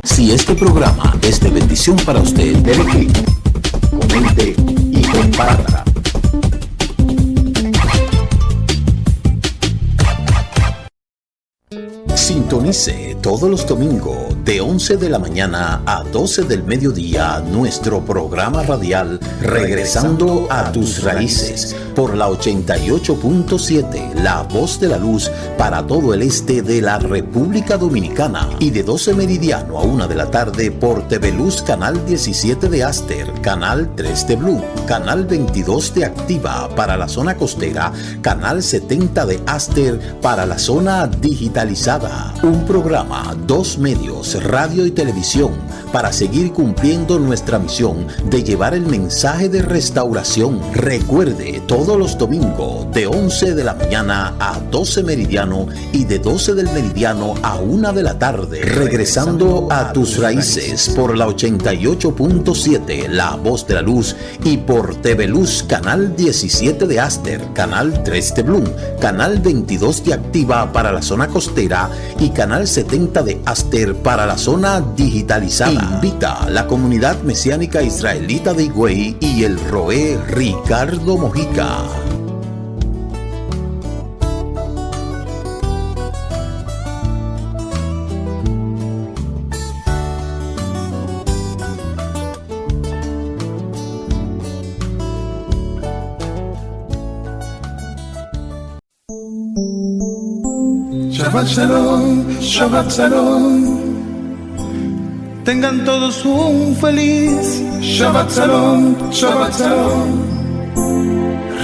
Si este programa es de bendición para usted, dele clic, comente y comparta. Sintonice todos los domingos de 11 de la mañana a 12 del mediodía nuestro programa radial Regresando a tus Raíces por la 88.7 La Voz de la Luz para todo el este de la República Dominicana y de 12 meridiano a 1 de la tarde por TV Luz Canal 17 de Aster, Canal 3 de Blue, Canal 22 de Activa para la zona costera, Canal 70 de Aster para la zona digitalizada. Un programa, 2 medios, radio y televisión, para seguir cumpliendo nuestra misión de llevar el mensaje de restauración. Recuerde, todos los domingos de 11 de la mañana a 12 meridiano y de 12 del meridiano a 1 de la tarde. Regresando a tus raíces por la 88.7 La Voz de la Luz y por TV Luz Canal 17 de Aster, Canal 3 de Bloom, Canal 22 de Activa para la zona costera y Canal 70 de Aster para la zona digitalizada. Invita a la comunidad mesiánica israelita de Higüey y el Roé Ricardo Mojica. Shabbat Shalom, Shabbat Shalom. Tengan todos un feliz Shabbat Shalom, Shabbat Shalom.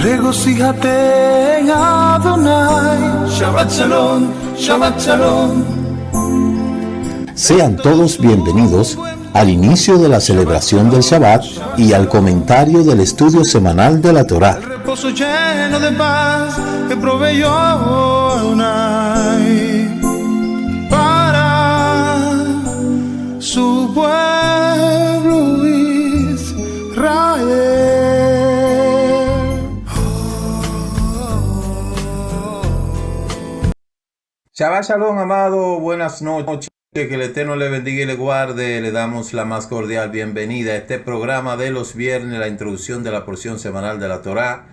Regocíjate en Adonai. Shabbat Shalom, Shabbat Shalom. Sean todos bienvenidos al inicio de la celebración del Shabbat y al comentario del estudio semanal de la Torá. El reposo lleno de paz que proveyó Adonai para su pueblo Israel. Shabbat Shalom, amado, buenas noches. Que el Eterno le bendiga y le guarde. Le damos la más cordial bienvenida a este programa de los viernes, la introducción de la porción semanal de la Torá.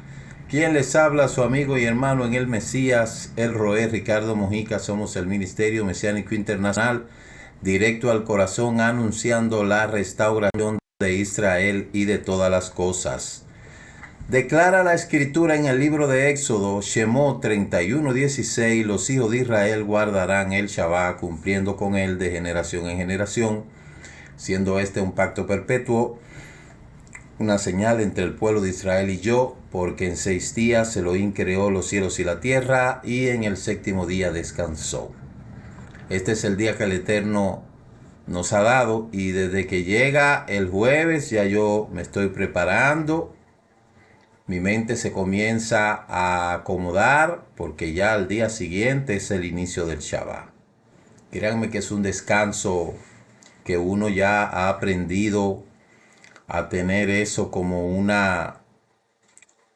Quien les habla, su amigo y hermano en el Mesías, el Roé Ricardo Mojica. Somos el Ministerio Mesiánico Internacional, directo al corazón, anunciando la restauración de Israel y de todas las cosas. Declara la Escritura en el libro de Éxodo, Shemot 31:16, los hijos de Israel guardarán el Shabbat, cumpliendo con él de generación en generación, siendo este un pacto perpetuo, una señal entre el pueblo de Israel y yo, porque en 6 días Elohim creó los cielos y la tierra, y en el 7º día descansó. Este es el día que el Eterno nos ha dado, y desde que llega el jueves ya yo me estoy preparando. Mi mente se comienza a acomodar porque ya al día siguiente es el inicio del Shabbat. Créanme que es un descanso que uno ya ha aprendido a tener eso como una,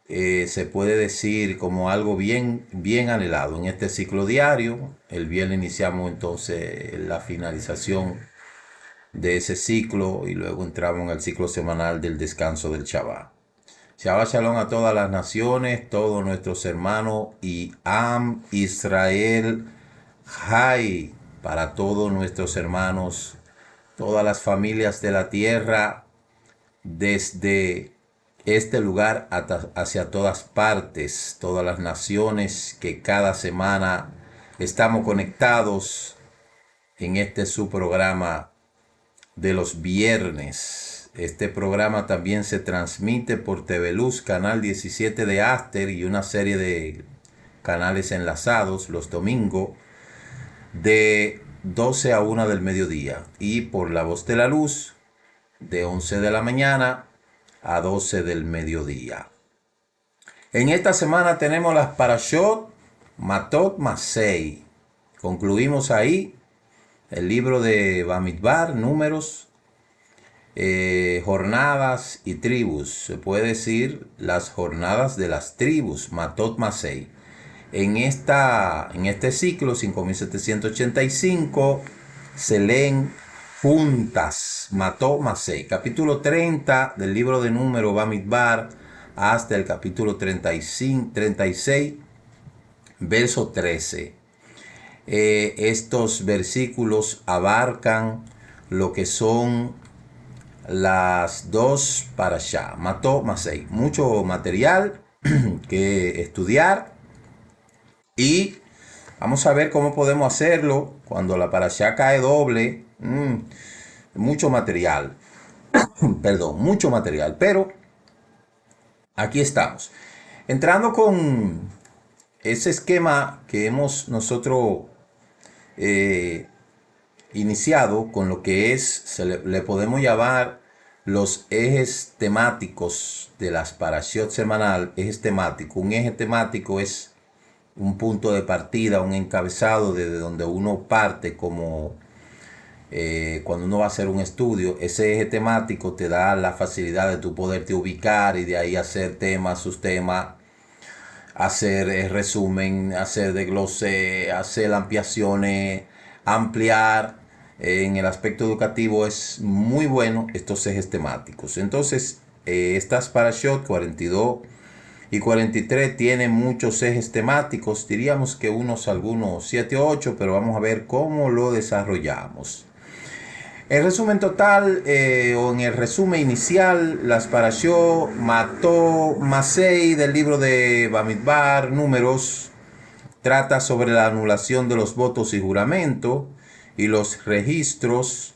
se puede decir como algo bien anhelado en este ciclo diario. El viernes iniciamos entonces la finalización de ese ciclo y luego entramos en el ciclo semanal del descanso del Shabbat. Shabbat Shalom a todas las naciones, todos nuestros hermanos y Am Israel Jai, para todos nuestros hermanos, todas las familias de la tierra, desde este lugar hacia todas partes, todas las naciones que cada semana estamos conectados en este su programa de los viernes. Este programa también se transmite por TV Luz, Canal 17 de Aster y una serie de canales enlazados los domingos de 12 a 1 del mediodía. Y por La Voz de la Luz de 11 de la mañana a 12 del mediodía. En esta semana tenemos las Parashot Matot Masei. Concluimos ahí el libro de Bamidbar, Números. jornadas y tribus. Se puede decir las jornadas de las tribus, Matot Masei. En este ciclo, 5785, se leen juntas, Matot Masei, capítulo 30 del libro de Números, Bamidbar, hasta el capítulo 36, verso 13. Estos versículos abarcan lo que son las dos parashá, Matot Masei. Mucho material que estudiar y vamos a ver cómo podemos hacerlo cuando la parashá cae doble. Mucho material, perdón, mucho material, pero aquí estamos. Entrando con ese esquema que hemos nosotros iniciado con lo que le podemos llamar los ejes temáticos de las parashiot semanal. Ejes temáticos. Un eje temático es un punto de partida, un encabezado desde donde uno parte, como cuando uno va a hacer un estudio. Ese eje temático te da la facilidad de tu poderte ubicar y de ahí hacer temas, subtemas, hacer resumen, hacer desglose, hacer ampliaciones, ampliar. En el aspecto educativo es muy bueno estos ejes temáticos. Entonces, estas parashot 42 y 43 tienen muchos ejes temáticos. Diríamos que algunos 7 o 8, pero vamos a ver cómo lo desarrollamos. El resumen total, o en el resumen inicial, las parashot Matot Masei del libro de Bamidbar, Números, trata sobre la anulación de los votos y juramentos y los registros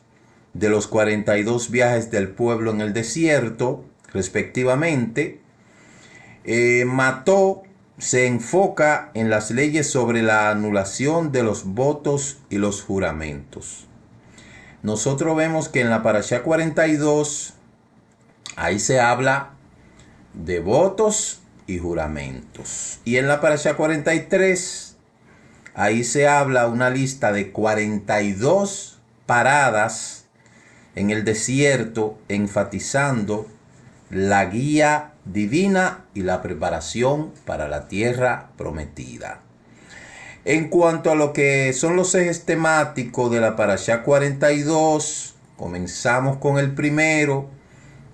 de los 42 viajes del pueblo en el desierto, respectivamente. Matot se enfoca en las leyes sobre la anulación de los votos y los juramentos. Nosotros vemos que en la parashá 42, ahí se habla de votos y juramentos. Y en la parashá 43, ahí se habla una lista de 42 paradas en el desierto, enfatizando la guía divina y la preparación para la tierra prometida. En cuanto a lo que son los ejes temáticos de la parashá 42, comenzamos con el primero,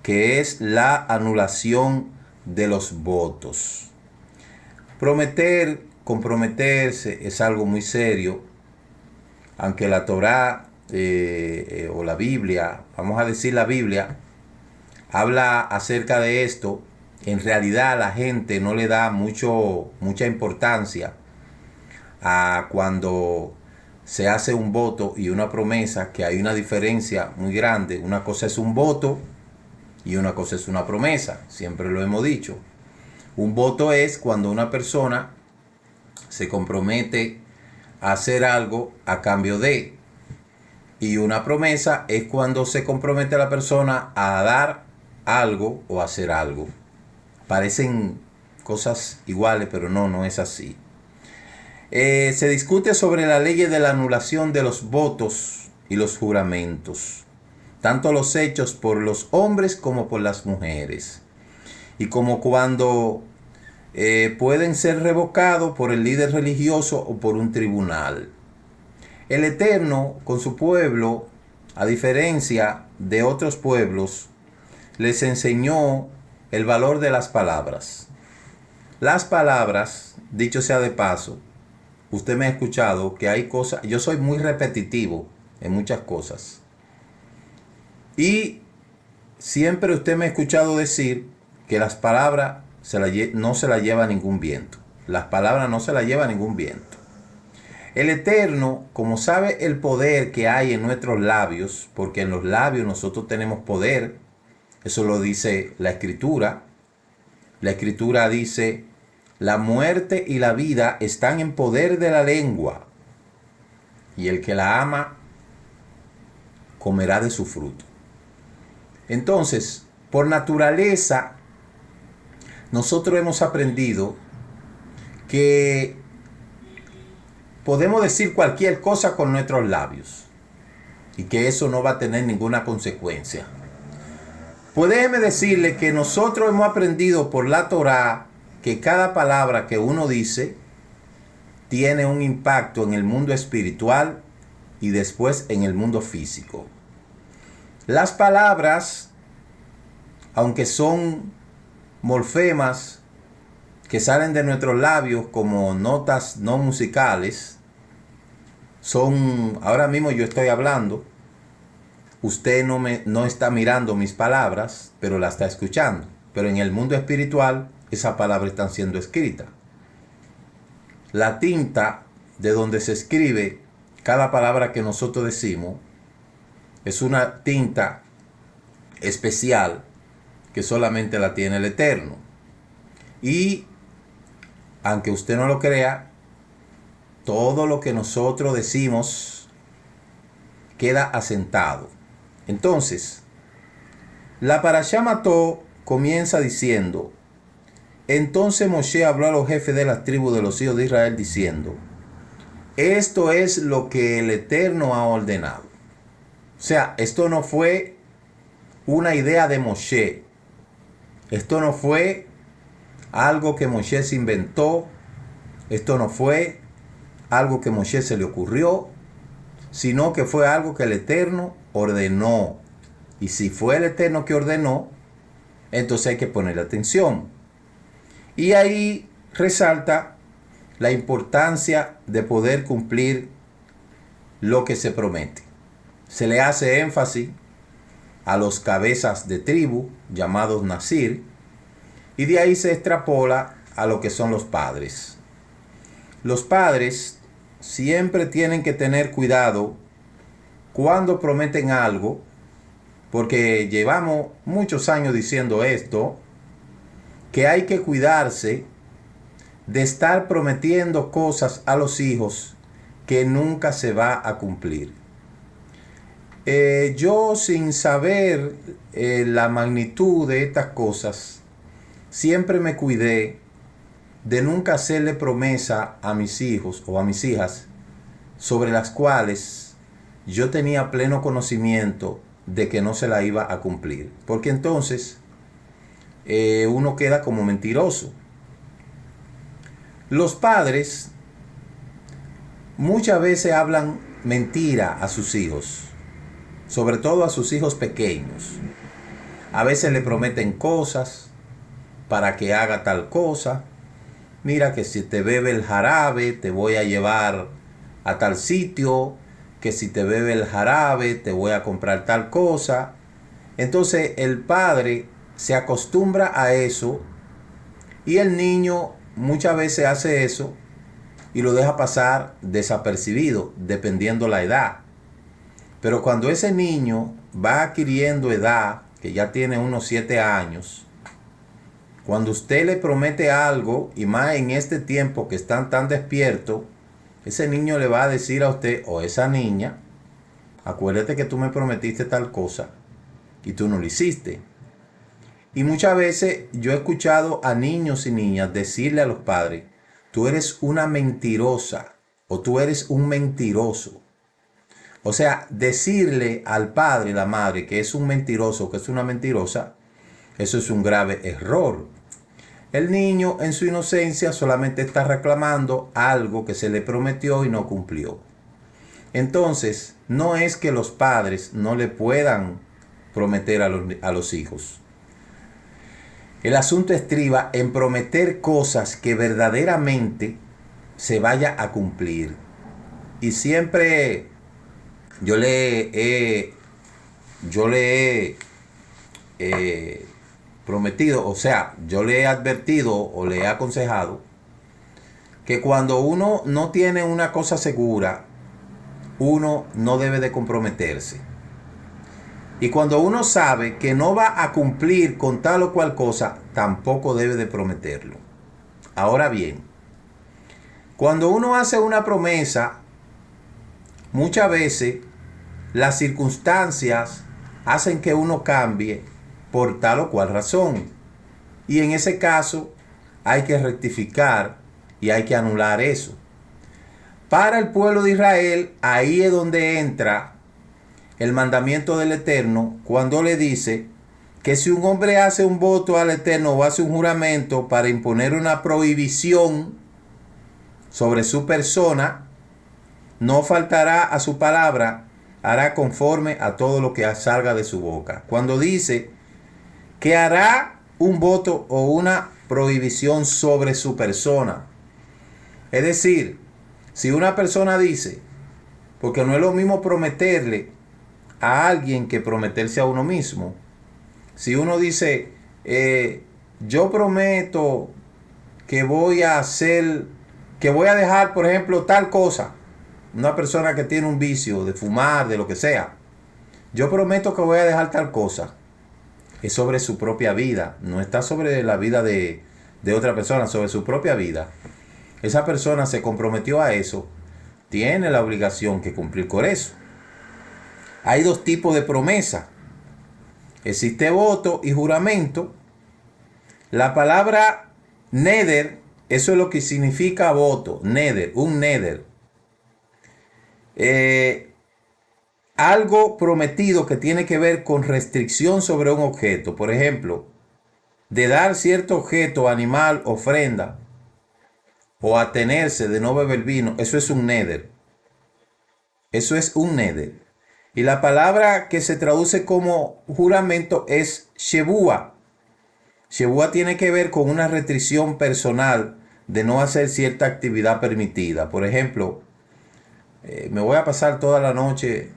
que es la anulación de los votos. Comprometerse es algo muy serio, aunque la Torá o la Biblia, vamos a decir la Biblia, habla acerca de esto. En realidad la gente no le da mucha importancia a cuando se hace un voto y una promesa, que hay una diferencia muy grande. Una cosa es un voto y una cosa es una promesa, siempre lo hemos dicho. Un voto es cuando una persona se compromete a hacer algo a cambio de. Y una promesa es cuando se compromete la persona a dar algo o hacer algo. Parecen cosas iguales, pero no es así. Se discute sobre la ley de la anulación de los votos y los juramentos, tanto los hechos por los hombres como por las mujeres, y como cuando pueden ser revocados por el líder religioso o por un tribunal. El Eterno, con su pueblo, a diferencia de otros pueblos, les enseñó el valor de las palabras. Las palabras, dicho sea de paso, usted me ha escuchado que hay cosas, yo soy muy repetitivo en muchas cosas. Y siempre usted me ha escuchado decir que las palabras no se las lleva ningún viento. Las palabras no se las lleva ningún viento. El Eterno, como sabe el poder que hay en nuestros labios, porque en los labios nosotros tenemos poder, eso lo dice la Escritura. La Escritura dice: la muerte y la vida están en poder de la lengua, y el que la ama comerá de su fruto. Entonces, por naturaleza, nosotros hemos aprendido que podemos decir cualquier cosa con nuestros labios y que eso no va a tener ninguna consecuencia. Pues déjeme decirle que nosotros hemos aprendido por la Torá que cada palabra que uno dice tiene un impacto en el mundo espiritual y después en el mundo físico. Las palabras, aunque son morfemas que salen de nuestros labios como notas no musicales, ahora mismo yo estoy hablando, usted no está mirando mis palabras, pero la está escuchando. Pero en el mundo espiritual, esas palabras están siendo escritas. La tinta de donde se escribe cada palabra que nosotros decimos es una tinta especial que solamente la tiene el Eterno. Y aunque usted no lo crea, todo lo que nosotros decimos queda asentado. Entonces, la Parashá Mató comienza diciendo: entonces Moshe habló a los jefes de las tribus de los hijos de Israel diciendo: esto es lo que el Eterno ha ordenado. O sea, esto no fue una idea de Moshe. Esto no fue algo que Moshe se inventó. Esto no fue algo que Moshe se le ocurrió, sino que fue algo que el Eterno ordenó. Y si fue el Eterno que ordenó, entonces hay que ponerle atención. Y ahí resalta la importancia de poder cumplir lo que se promete. Se le hace énfasis a los cabezas de tribu, llamados Nazir, y de ahí se extrapola a lo que son los padres. Los padres siempre tienen que tener cuidado cuando prometen algo, porque llevamos muchos años diciendo esto, que hay que cuidarse de estar prometiendo cosas a los hijos que nunca se va a cumplir. Yo, sin saber la magnitud de estas cosas, siempre me cuidé de nunca hacerle promesa a mis hijos o a mis hijas sobre las cuales yo tenía pleno conocimiento de que no se la iba a cumplir, porque entonces uno queda como mentiroso. Los padres muchas veces hablan mentira a sus hijos, sobre todo a sus hijos pequeños. A veces le prometen cosas para que haga tal cosa. Mira que si te bebe el jarabe te voy a llevar a tal sitio, que si te bebe el jarabe te voy a comprar tal cosa. Entonces el padre se acostumbra a eso y el niño muchas veces hace eso y lo deja pasar desapercibido, dependiendo la edad. Pero cuando ese niño va adquiriendo edad, que ya tiene unos 7 años, cuando usted le promete algo, y más en este tiempo que están tan despiertos, ese niño le va a decir a usted o esa niña: acuérdate que tú me prometiste tal cosa y tú no lo hiciste. Y muchas veces yo he escuchado a niños y niñas decirle a los padres: tú eres una mentirosa o tú eres un mentiroso. O sea, decirle al padre y la madre que es un mentiroso, que es una mentirosa, eso es un grave error. El niño en su inocencia solamente está reclamando algo que se le prometió y no cumplió. Entonces, no es que los padres no le puedan prometer a los hijos. El asunto estriba en prometer cosas que verdaderamente se vaya a cumplir. Y siempre yo le he prometido, o sea, yo le he advertido o le he aconsejado que cuando uno no tiene una cosa segura, uno no debe de comprometerse. Y cuando uno sabe que no va a cumplir con tal o cual cosa, tampoco debe de prometerlo. Ahora bien, cuando uno hace una promesa, muchas veces las circunstancias hacen que uno cambie por tal o cual razón. Y en ese caso hay que rectificar y hay que anular eso. Para el pueblo de Israel, ahí es donde entra el mandamiento del Eterno cuando le dice que si un hombre hace un voto al Eterno o hace un juramento para imponer una prohibición sobre su persona, no faltará a su palabra, hará conforme a todo lo que salga de su boca. Cuando dice que hará un voto o una prohibición sobre su persona, es decir, si una persona dice, porque no es lo mismo prometerle a alguien que prometerse a uno mismo. Si uno dice, yo prometo que voy a hacer, que voy a dejar, por ejemplo, tal cosa, una persona que tiene un vicio de fumar, de lo que sea, yo prometo que voy a dejar tal cosa, es sobre su propia vida, no está sobre la vida de otra persona, sobre su propia vida. Esa persona se comprometió a eso, tiene la obligación que cumplir con eso. Hay dos tipos de promesa. Existe voto y juramento. La palabra neder, eso es lo que significa voto, neder, un neder. Algo prometido que tiene que ver con restricción sobre un objeto. Por ejemplo, de dar cierto objeto, animal, ofrenda, o atenerse de no beber vino, eso es un neder. Eso es un neder. Y la palabra que se traduce como juramento es shebua. Shebua tiene que ver con una restricción personal de no hacer cierta actividad permitida. Por ejemplo, me voy a pasar toda la noche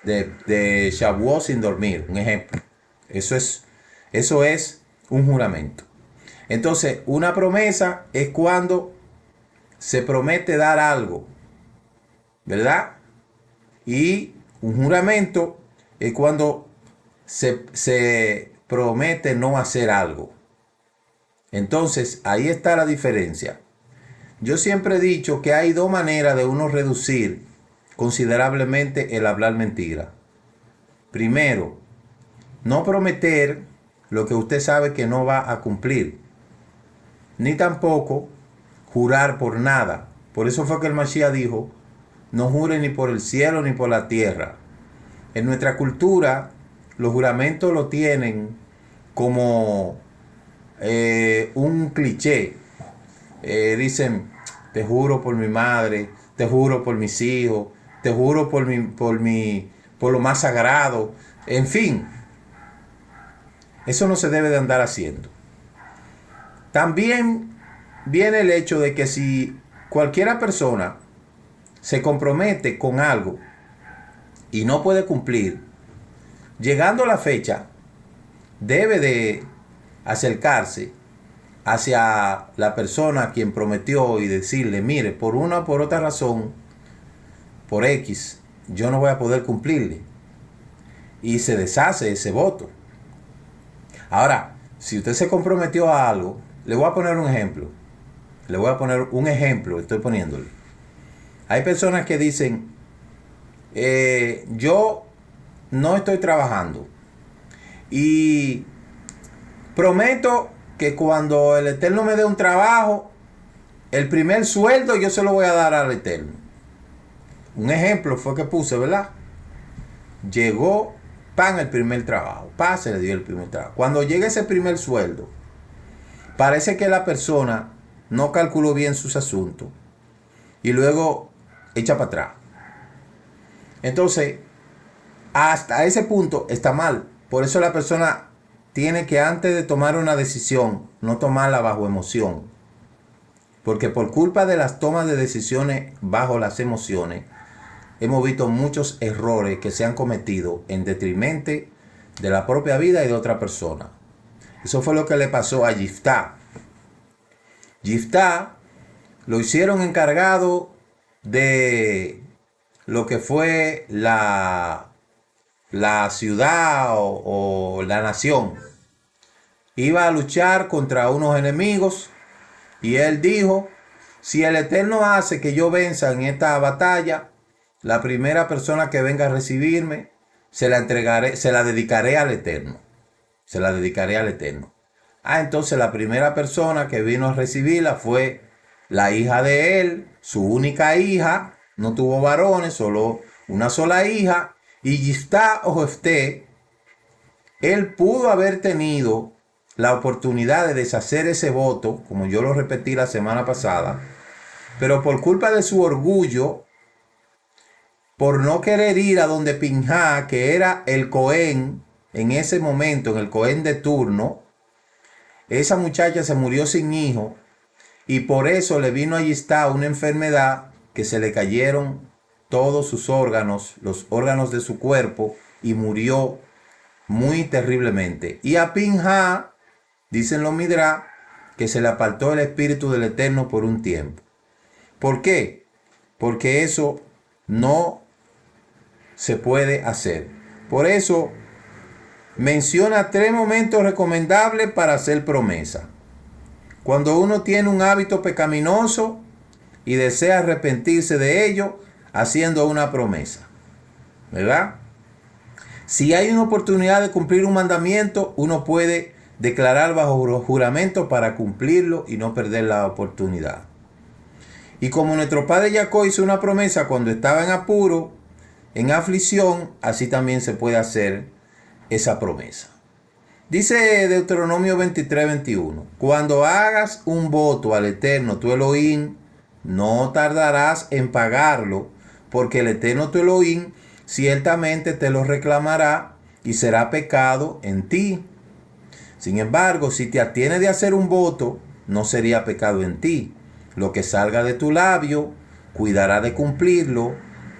de Shavuot sin dormir. Un ejemplo. Eso es un juramento. Entonces, una promesa es cuando se promete dar algo, ¿verdad? Y un juramento es cuando se promete no hacer algo. Entonces, ahí está la diferencia. Yo siempre he dicho que hay dos maneras de uno reducir considerablemente el hablar mentira. Primero, no prometer lo que usted sabe que no va a cumplir, ni tampoco jurar por nada. Por eso fue que el Mashiach dijo, no jure ni por el cielo ni por la tierra. En nuestra cultura, los juramentos lo tienen como un cliché. Dicen, te juro por mi madre, te juro por mis hijos, te juro por lo más sagrado. En fin, eso no se debe de andar haciendo. También viene el hecho de que si cualquiera persona se compromete con algo y no puede cumplir, llegando la fecha, debe de acercarse hacia la persona a quien prometió y decirle, mire, por una o por otra razón, por X, yo no voy a poder cumplirle. Y se deshace ese voto. Ahora, si usted se comprometió a algo, le voy a poner un ejemplo. Estoy poniéndole. Hay personas que dicen, yo no estoy trabajando y prometo que cuando el Eterno me dé un trabajo, el primer sueldo yo se lo voy a dar al Eterno. Un ejemplo fue que puse, ¿verdad? Llegó, el primer trabajo. Se le dio el primer trabajo. Cuando llega ese primer sueldo, parece que la persona no calculó bien sus asuntos y luego echa para atrás. Entonces, hasta ese punto está mal. Por eso la persona tiene que, antes de tomar una decisión, no tomarla bajo emoción. Porque por culpa de las tomas de decisiones bajo las emociones, hemos visto muchos errores que se han cometido en detrimento de la propia vida y de otra persona. Eso fue lo que le pasó a Yiftá. Yiftá lo hicieron encargado de lo que fue la ciudad o la nación. Iba a luchar contra unos enemigos y él dijo, si el Eterno hace que yo venza en esta batalla, la primera persona que venga a recibirme, se la dedicaré al Eterno. Se la dedicaré al Eterno. Entonces la primera persona que vino a recibirla fue la hija de él, su única hija, no tuvo varones, solo una sola hija, y Yiftá o Jefté Él pudo haber tenido la oportunidad de deshacer ese voto, como yo lo repetí la semana pasada, pero por culpa de su orgullo, por no querer ir a donde Pinhá, que era el Cohen en ese momento, en el Cohen de turno, esa muchacha se murió sin hijo y por eso le vino allí está una enfermedad que se le cayeron todos sus órganos, los órganos de su cuerpo, y murió muy terriblemente. Y a Pinhá, dicen los Midrash, que se le apartó el Espíritu del Eterno por un tiempo. ¿Por qué? Porque eso no se puede hacer. Por eso menciona 3 momentos recomendables para hacer promesa. Cuando uno tiene un hábito pecaminoso y desea arrepentirse de ello, haciendo una promesa, ¿verdad? Si hay una oportunidad de cumplir un mandamiento, uno puede declarar bajo juramento para cumplirlo y no perder la oportunidad. Y como nuestro padre Jacob hizo una promesa cuando estaba en apuro, en aflicción, así también se puede hacer esa promesa. Dice Deuteronomio 23:21, cuando hagas un voto al Eterno tu Elohim, no tardarás en pagarlo, porque el Eterno tu Elohim ciertamente te lo reclamará y será pecado en ti. Sin embargo, si te abstienes de hacer un voto, no sería pecado en ti. Lo que salga de tu labio, cuidará de cumplirlo,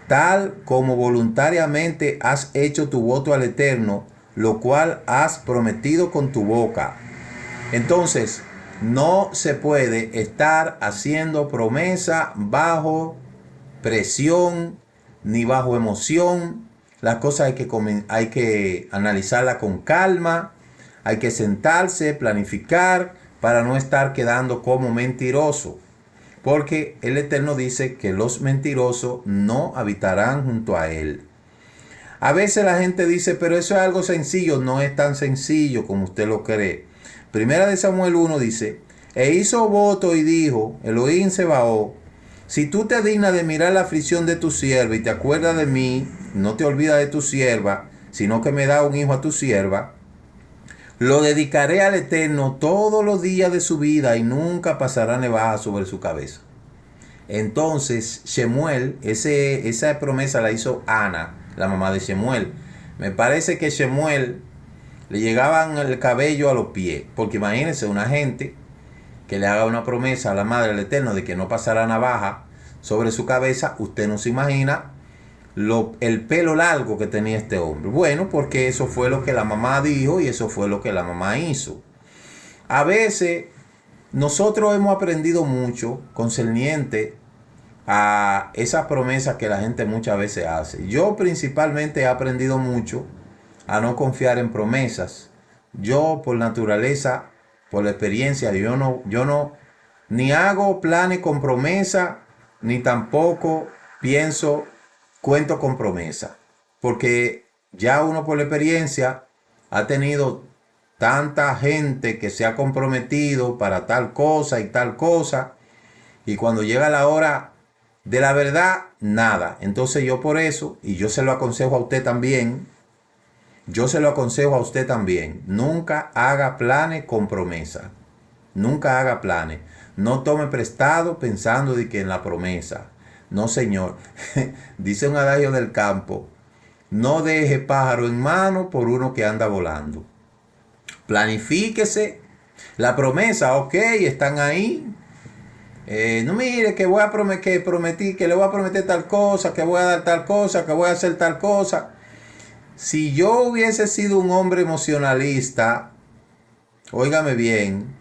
tal como voluntariamente has hecho tu voto al Eterno, lo cual has prometido con tu boca. Entonces, no se puede estar haciendo promesa bajo presión ni bajo emoción. Las cosas hay que analizarlas con calma, hay que sentarse, planificar para no estar quedando como mentiroso. Porque el Eterno dice que los mentirosos no habitarán junto a él. A veces la gente dice, pero eso es algo sencillo. No es tan sencillo como usted lo cree. Primera de Samuel 1 dice, e hizo voto y dijo, Elohim Sebaot, si tú te dignas de mirar la aflicción de tu sierva y te acuerdas de mí, no te olvidas de tu sierva, sino que me da un hijo a tu sierva, lo dedicaré al Eterno todos los días de su vida y nunca pasará navaja sobre su cabeza. Entonces Shemuel, esa promesa la hizo Ana, la mamá de Shemuel. Me parece que Shemuel le llegaban el cabello a los pies, porque imagínense una gente que le haga una promesa a la madre del Eterno de que no pasará navaja sobre su cabeza. Usted no se imagina el pelo largo que tenía este hombre. Bueno, porque eso fue lo que la mamá dijo y eso fue lo que la mamá hizo. A veces nosotros hemos aprendido mucho concerniente a esas promesas que la gente muchas veces hace. Yo principalmente he aprendido mucho a no confiar en promesas. Yo por naturaleza, por la experiencia, yo no ni hago planes con promesa, ni tampoco cuento con promesa. Porque ya uno por la experiencia ha tenido tanta gente que se ha comprometido para tal cosa y tal cosa. Y cuando llega la hora de la verdad, nada. Entonces yo por eso, y yo se lo aconsejo a usted también, nunca haga planes con promesa. Nunca haga planes. No tome prestado pensando de que en la promesa. No, señor. Dice un adagio del campo, no deje pájaro en mano por uno que anda volando. Planifíquese. La promesa, ok, están ahí. No mire que voy a prometí que le voy a prometer tal cosa, que voy a dar tal cosa, que voy a hacer tal cosa. Si yo hubiese sido un hombre emocionalista, óigame bien,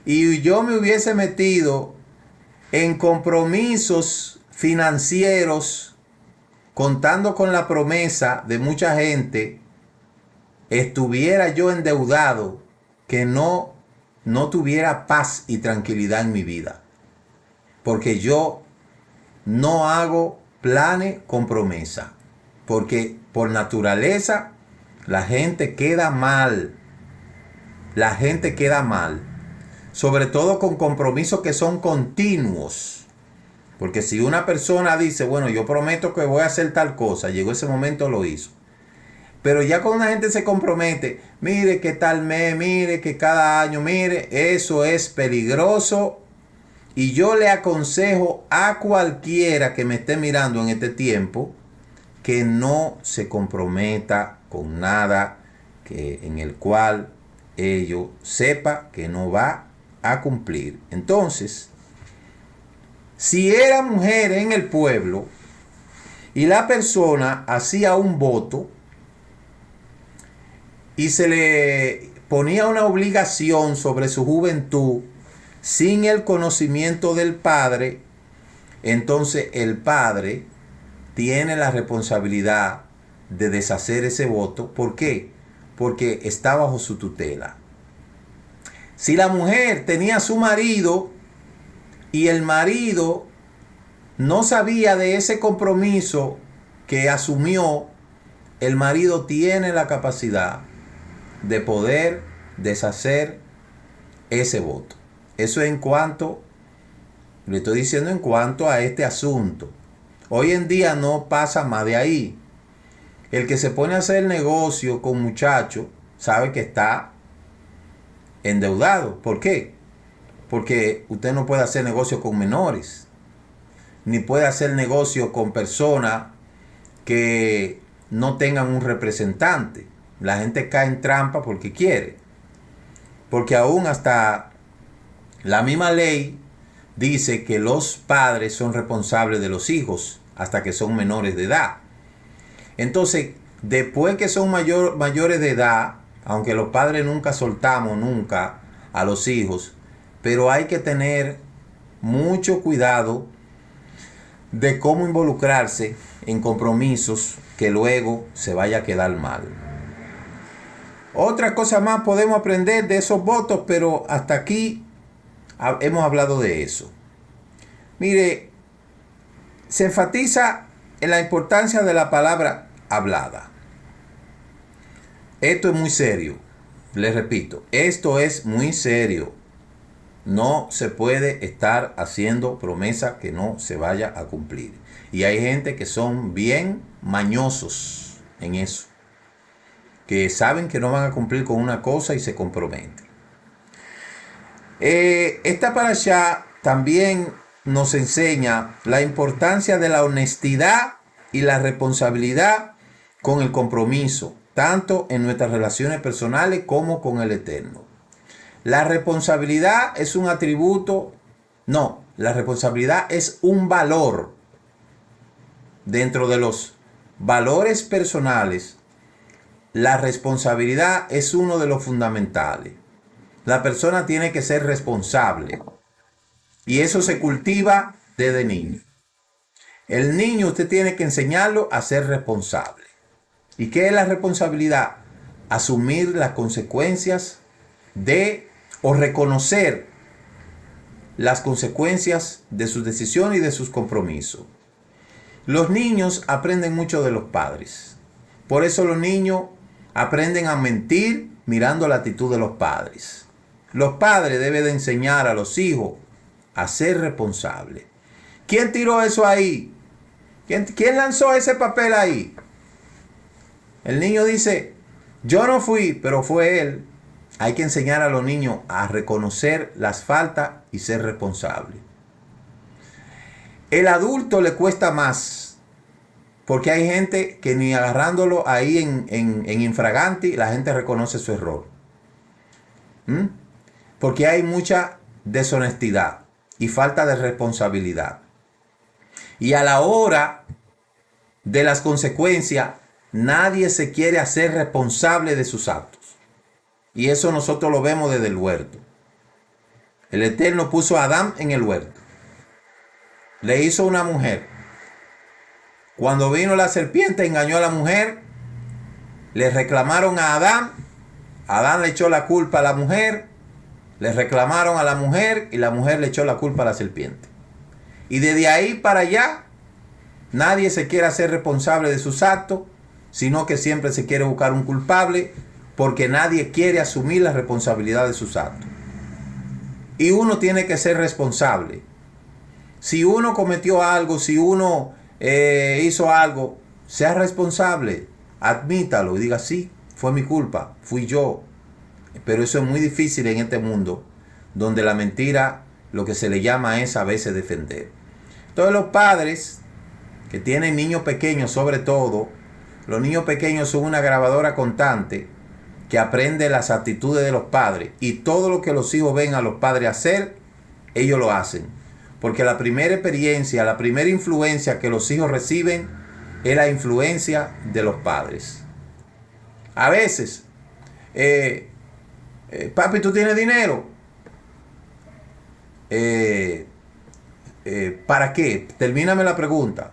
y yo me hubiese metido en compromisos financieros contando con la promesa de mucha gente, estuviera yo endeudado que no tuviera paz y tranquilidad en mi vida. Porque yo no hago planes con promesa. Porque por naturaleza la gente queda mal. La gente queda mal. Sobre todo con compromisos que son continuos. Porque si una persona dice, bueno, yo prometo que voy a hacer tal cosa, llegó ese momento, lo hizo. Pero ya cuando una gente se compromete, mire que tal mes, mire que cada año, mire, eso es peligroso. Y yo le aconsejo a cualquiera que me esté mirando en este tiempo que no se comprometa con nada en el cual ellos sepa que no va a cumplir. Entonces, si era mujer en el pueblo y la persona hacía un voto y se le ponía una obligación sobre su juventud sin el conocimiento del padre, entonces el padre tiene la responsabilidad de deshacer ese voto. ¿Por qué? Porque está bajo su tutela. Si la mujer tenía a su marido y el marido no sabía de ese compromiso que asumió, el marido tiene la capacidad de poder deshacer ese voto. Eso en cuanto, le estoy diciendo en cuanto a este asunto. Hoy en día no pasa más de ahí. El que se pone a hacer negocio con muchachos sabe que está endeudado. ¿Por qué? Porque usted no puede hacer negocio con menores, ni puede hacer negocio con personas que no tengan un representante. La gente cae en trampa porque quiere. Porque aún hasta la misma ley dice que los padres son responsables de los hijos hasta que son menores de edad. Entonces, después que son mayores de edad, aunque los padres nunca soltamos nunca a los hijos, pero hay que tener mucho cuidado de cómo involucrarse en compromisos que luego se vaya a quedar mal. Otra cosa más podemos aprender de esos votos, pero hasta aquí hemos hablado de eso. Mire, se enfatiza en la importancia de la palabra hablada. Esto es muy serio. Les repito, esto es muy serio. No se puede estar haciendo promesa que no se vaya a cumplir. Y hay gente que son bien mañosos en eso, que saben que no van a cumplir con una cosa y se comprometen. Esta parashá también nos enseña la importancia de la honestidad y la responsabilidad con el compromiso, tanto en nuestras relaciones personales como con el Eterno. La responsabilidad es un atributo, no, la responsabilidad es un valor. Dentro de los valores personales, la responsabilidad es uno de los fundamentales. La persona tiene que ser responsable. Y eso se cultiva desde niño. El niño usted tiene que enseñarlo a ser responsable. ¿Y qué es la responsabilidad? Asumir las consecuencias o reconocer las consecuencias de sus decisiones y de sus compromisos. Los niños aprenden mucho de los padres. Por eso los niños aprenden a mentir mirando la actitud de los padres. Los padres deben de enseñar a los hijos a ser responsables. ¿Quién tiró eso ahí? ¿Quién lanzó ese papel ahí? El niño dice, yo no fui, pero fue él. Hay que enseñar a los niños a reconocer las faltas y ser responsables. El adulto le cuesta más, porque hay gente que ni agarrándolo ahí en infraganti, la gente reconoce su error. Porque hay mucha deshonestidad y falta de responsabilidad. Y a la hora de las consecuencias, nadie se quiere hacer responsable de sus actos. Y eso nosotros lo vemos desde el huerto. El Eterno puso a Adán en el huerto. Le hizo una mujer. Cuando vino la serpiente, engañó a la mujer. Le reclamaron a Adán. Adán le echó la culpa a la mujer. Le reclamaron a la mujer y la mujer le echó la culpa a la serpiente. Y desde ahí para allá, nadie se quiere hacer responsable de sus actos, sino que siempre se quiere buscar un culpable, porque nadie quiere asumir la responsabilidad de sus actos. Y uno tiene que ser responsable. Si uno cometió algo, si uno hizo algo, sea responsable. admítalo y diga, sí, fue mi culpa, fui yo. Pero eso es muy difícil en este mundo, donde la mentira, lo que se le llama es a veces defender. Entonces los padres que tienen niños pequeños, sobre todo, los niños pequeños son una grabadora constante que aprende las actitudes de los padres. Y todo lo que los hijos ven a los padres hacer, ellos lo hacen. Porque la primera experiencia, la primera influencia que los hijos reciben es la influencia de los padres. A veces, papi, ¿tú tienes dinero? ¿Para qué? Termíname la pregunta.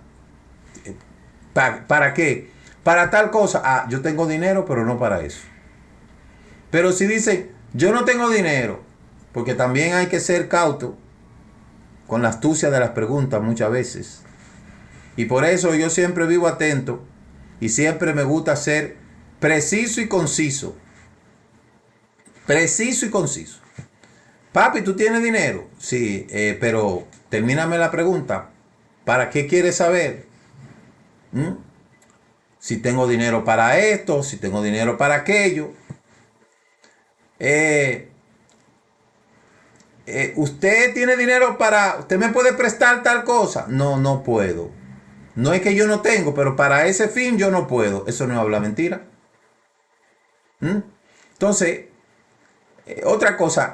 ¿Para qué? Para tal cosa. Ah, yo tengo dinero, pero no para eso. Pero si dice, yo no tengo dinero, porque también hay que ser cauto con la astucia de las preguntas muchas veces. Y por eso yo siempre vivo atento y siempre me gusta ser preciso y conciso. Preciso y conciso. Papi, ¿tú tienes dinero? Sí, pero termíname la pregunta. ¿Para qué quieres saber? Si tengo dinero para esto, si tengo dinero para aquello. ¿Usted tiene dinero para... ¿Usted me puede prestar tal cosa? No, no puedo. No es que yo no tengo, pero para ese fin yo no puedo. Eso no habla mentira. Entonces, otra cosa.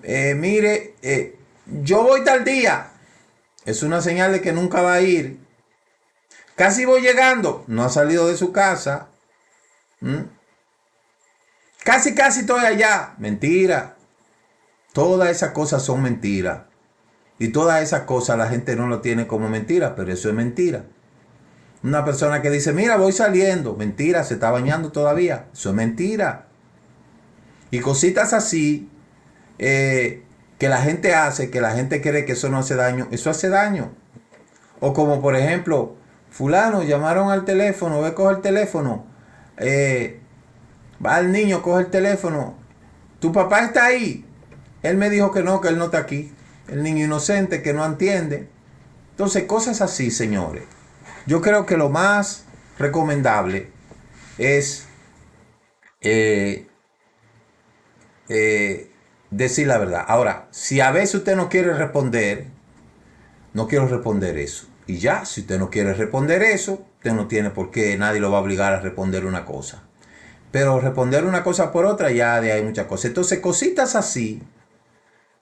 Mire, yo voy tal día. Es una señal de que nunca va a ir. Casi voy llegando. No ha salido de su casa. Casi estoy allá. Mentira. Todas esas cosas son mentiras. Y todas esas cosas la gente no lo tiene como mentira, pero eso es mentira. Una persona que dice, mira, voy saliendo. Mentira, se está bañando todavía. Eso es mentira. Y cositas así que la gente hace, que la gente cree que eso no hace daño. Eso hace daño. O como por ejemplo, fulano, llamaron al teléfono, ve, coge el teléfono. Va al niño, coge el teléfono. ¿Tu papá está ahí? Él me dijo que él no está aquí. El niño inocente que no entiende. Entonces, cosas así, señores. Yo creo que lo más recomendable es decir la verdad. Ahora, si a veces usted no quiere responder, no quiero responder eso. Y ya, si usted no quiere responder eso, usted no tiene por qué, nadie lo va a obligar a responder una cosa. Pero responder una cosa por otra, ya de ahí muchas cosas. Entonces, cositas así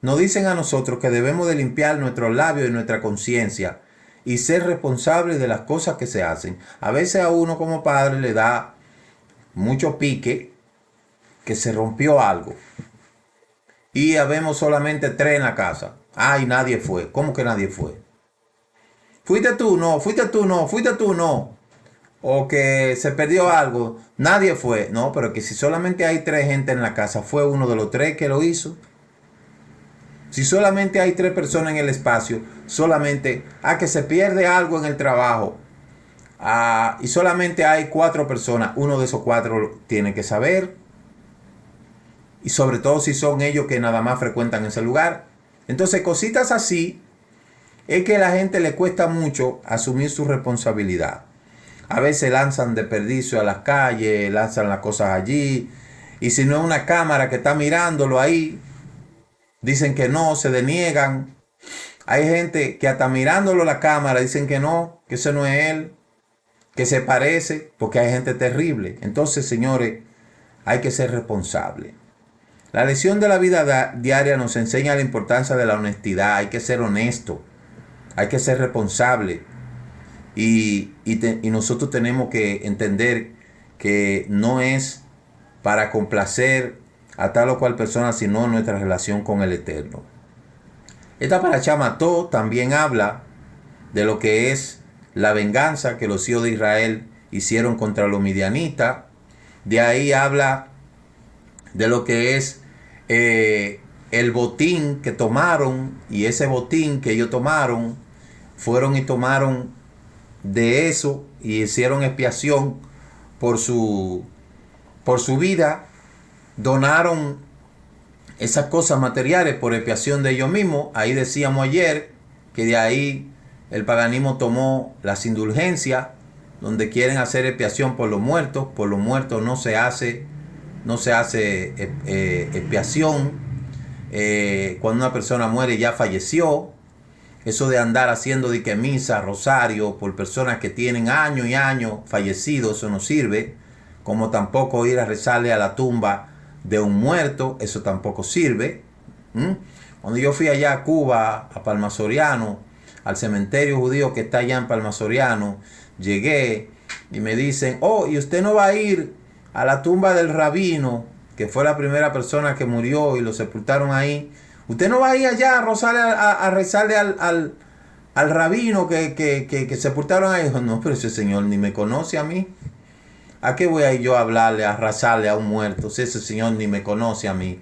nos dicen a nosotros que debemos de limpiar nuestros labios y nuestra conciencia y ser responsables de las cosas que se hacen. A veces a uno como padre le da mucho pique que se rompió algo. Y habemos solamente 3 en la casa. Ay, nadie fue. ¿Cómo que nadie fue? Fuiste tú, no. Fuiste tú, no. Fuiste tú, no. O que se perdió algo. Nadie fue. No, pero que si solamente hay 3 gente en la casa, ¿fue uno de los 3 que lo hizo? Si solamente hay 3 personas en el espacio, solamente que se pierde algo en el trabajo y solamente hay 4 personas, uno de esos 4 tiene que saber. Y sobre todo si son ellos que nada más frecuentan ese lugar. Entonces, cositas así es que a la gente le cuesta mucho asumir su responsabilidad. A veces lanzan desperdicio a las calles, lanzan las cosas allí. Y si no es una cámara que está mirándolo ahí, dicen que no, se deniegan. Hay gente que hasta mirándolo la cámara dicen que no, que ese no es él, que se parece, porque hay gente terrible. Entonces, señores, hay que ser responsables. La lección de la vida diaria nos enseña la importancia de la honestidad. Hay que ser honesto, hay que ser responsable. Y nosotros tenemos que entender que no es para complacer a tal o cual persona, sino nuestra relación con el Eterno. Esta paracha Mató también habla de lo que es la venganza que los hijos de Israel hicieron contra los midianitas. De ahí habla de lo que es el botín que tomaron, y ese botín que ellos tomaron, fueron y tomaron de eso y hicieron expiación por su vida. Donaron esas cosas materiales por expiación de ellos mismos. Ahí decíamos ayer que de ahí el paganismo tomó las indulgencias donde quieren hacer expiación por los muertos. Por los muertos no se hace expiación. Cuando una persona muere ya falleció. Eso de andar haciendo de que misa, rosario por personas que tienen años y años fallecidos, eso no sirve. Como tampoco ir a rezarle a la tumba de un muerto, eso tampoco sirve. Cuando yo fui allá a Cuba, a Palma Soriano, al cementerio judío que está allá en Palma Soriano, llegué y me dicen, oh, ¿y usted no va a ir a la tumba del rabino, que fue la primera persona que murió y lo sepultaron ahí? ¿Usted no va a ir allá a rezarle al rabino que sepultaron ahí? Dijo, no, pero ese señor ni me conoce a mí. ¿A qué voy a ir yo a hablarle, a rezarle a un muerto si ese señor ni me conoce a mí?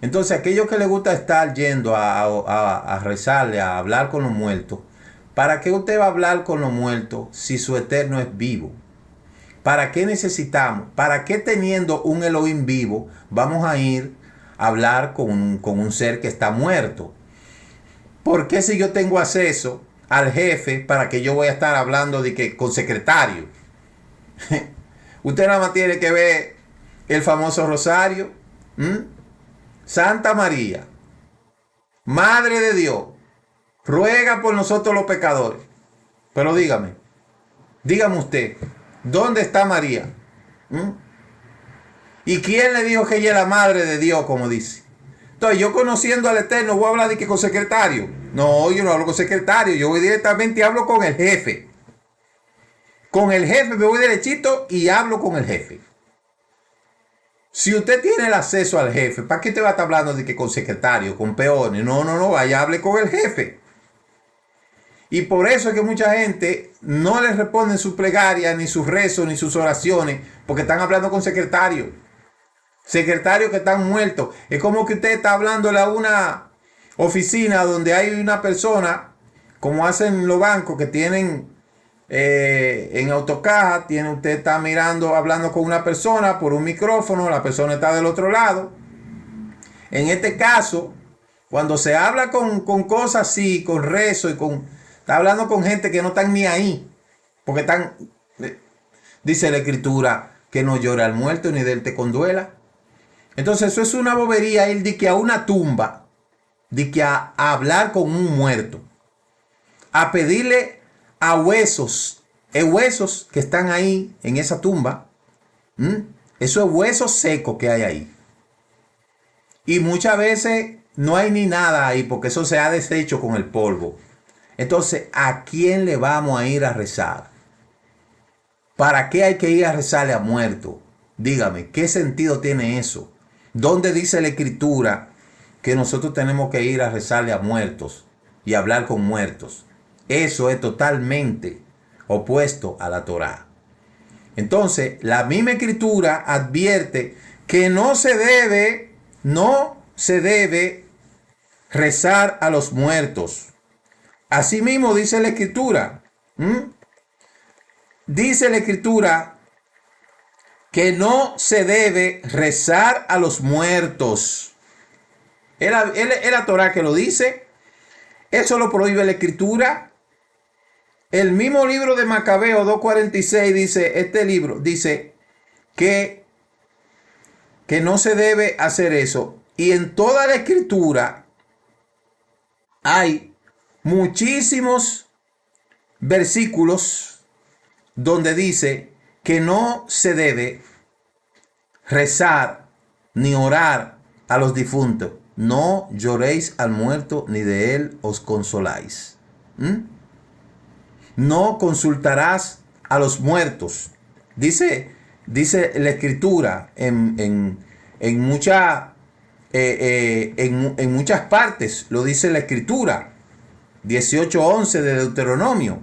Entonces, aquellos que les gusta estar yendo a rezarle, a hablar con los muertos, ¿para qué usted va a hablar con los muertos si su eterno es vivo? ¿Para qué necesitamos? ¿Para qué teniendo un Elohim vivo vamos a ir a hablar con un ser que está muerto? ¿Por qué si yo tengo acceso al jefe, para que yo voy a estar hablando de que con secretario? Usted nada más tiene que ver el famoso rosario. Santa María, Madre de Dios, ruega por nosotros los pecadores. Pero dígame usted, ¿dónde está María? ¿Y quién le dijo que ella es la Madre de Dios, como dice? Entonces, yo conociendo al Eterno, voy a hablar de que con secretario. No, yo no hablo con secretario, yo voy directamente y hablo con el jefe. Con el jefe me voy derechito y hablo con el jefe. Si usted tiene el acceso al jefe, ¿para qué te va a estar hablando de que con secretario, con peones? No, vaya, hable con el jefe. Y por eso es que mucha gente no les responden sus plegarias, ni sus rezos, ni sus oraciones, porque están hablando con secretarios. Secretarios que están muertos. Es como que usted está hablándole a una oficina donde hay una persona, como hacen los bancos que tienen en autocaja, usted está mirando, hablando con una persona por un micrófono, la persona está del otro lado. En este caso, cuando se habla con cosas así, con rezo está hablando con gente que no están ni ahí, porque dice la escritura que no llora al muerto ni del te conduela. Entonces eso es una bobería ir de que a una tumba, de que a hablar con un muerto, a pedirle a huesos que están ahí en esa tumba. Eso es huesos secos que hay ahí. Y muchas veces no hay ni nada ahí porque eso se ha deshecho con el polvo. Entonces, ¿a quién le vamos a ir a rezar? ¿Para qué hay que ir a rezarle a muerto? Dígame, ¿qué sentido tiene eso? ¿Dónde dice la escritura que nosotros tenemos que ir a rezarle a muertos y hablar con muertos? Eso es totalmente opuesto a la Torá. Entonces, la misma escritura advierte que no se debe rezar a los muertos. Asimismo dice la escritura. Dice la escritura que no se debe rezar a los muertos. Es la Torá que lo dice. Eso lo prohíbe la escritura. El mismo libro de Macabeo 2:46 dice, este libro dice que no se debe hacer eso. Y en toda la escritura hay muchísimos versículos donde dice que no se debe rezar ni orar a los difuntos. No lloréis al muerto, ni de él os consoláis. No consultarás a los muertos. Dice la escritura en muchas partes, lo dice la escritura. 18:11 de Deuteronomio.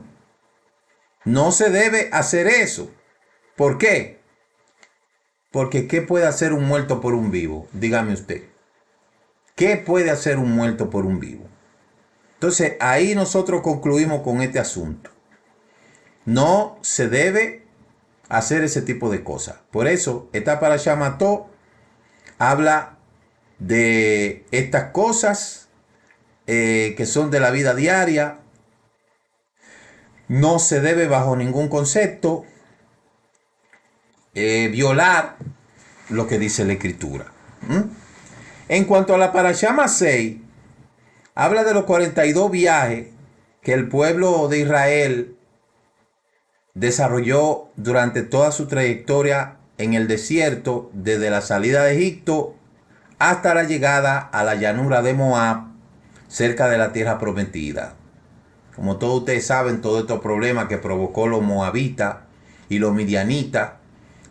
No se debe hacer eso. ¿Por qué? Porque ¿qué puede hacer un muerto por un vivo? Dígame usted. ¿Qué puede hacer un muerto por un vivo? Entonces ahí nosotros concluimos con este asunto. No se debe hacer ese tipo de cosas. Por eso esta parashá Mató habla de estas cosas que son de la vida diaria. no se debe bajo ningún concepto violar lo que dice la Escritura. En cuanto a la Parashá Masei, habla de los 42 viajes que el pueblo de Israel desarrolló durante toda su trayectoria en el desierto, desde la salida de Egipto hasta la llegada a la llanura de Moab, cerca de la tierra prometida. Como todos ustedes saben, todos estos problemas que provocó los moabitas y los midianitas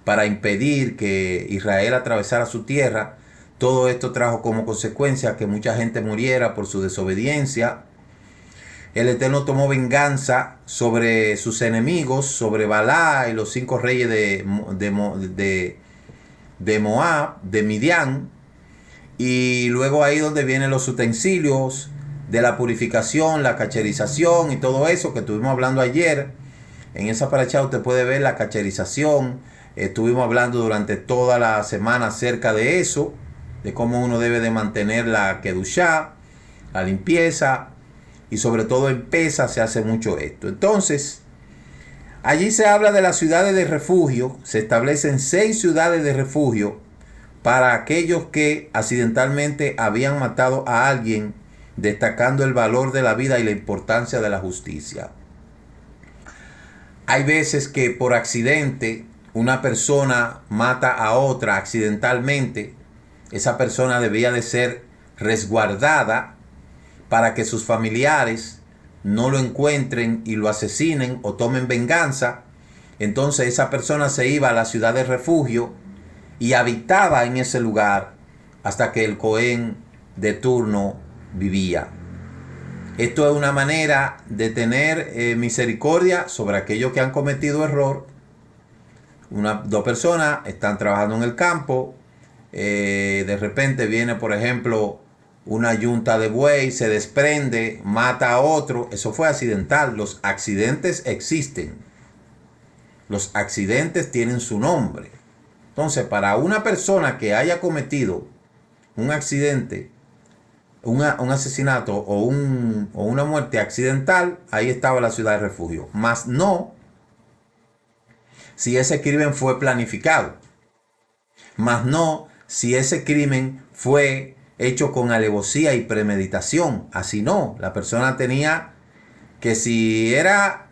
para impedir que Israel atravesara su tierra, todo esto trajo como consecuencia que mucha gente muriera por su desobediencia. El Eterno tomó venganza sobre sus enemigos, sobre Balá y los 5 reyes de Moab, de Midian. Y luego ahí donde vienen los utensilios de la purificación, la cacherización y todo eso que estuvimos hablando ayer. En esa paracha usted puede ver la cacherización. Estuvimos hablando durante toda la semana acerca de eso, de cómo uno debe de mantener la kedushá, la limpieza, y sobre todo en Pesa se hace mucho esto. Entonces, allí se habla de las ciudades de refugio. Se establecen 6 ciudades de refugio para aquellos que accidentalmente habían matado a alguien, destacando el valor de la vida y la importancia de la justicia. Hay veces que por accidente una persona mata a otra accidentalmente. Esa persona debía de ser resguardada para que sus familiares no lo encuentren y lo asesinen o tomen venganza. Entonces esa persona se iba a la ciudad de refugio y habitaba en ese lugar hasta que el Cohen de turno vivía. Esto es una manera de tener misericordia sobre aquellos que han cometido error. 2 personas están trabajando en el campo, de repente viene, por ejemplo, una yunta de buey, se desprende, mata a otro. Eso fue accidental. Los accidentes existen. Los accidentes tienen su nombre. Entonces, para una persona que haya cometido un accidente, un asesinato o una muerte accidental, ahí estaba la ciudad de refugio. Mas no si ese crimen fue planificado. Mas no si ese crimen fue hecho con alevosía y premeditación. Así no. La persona tenía que, si era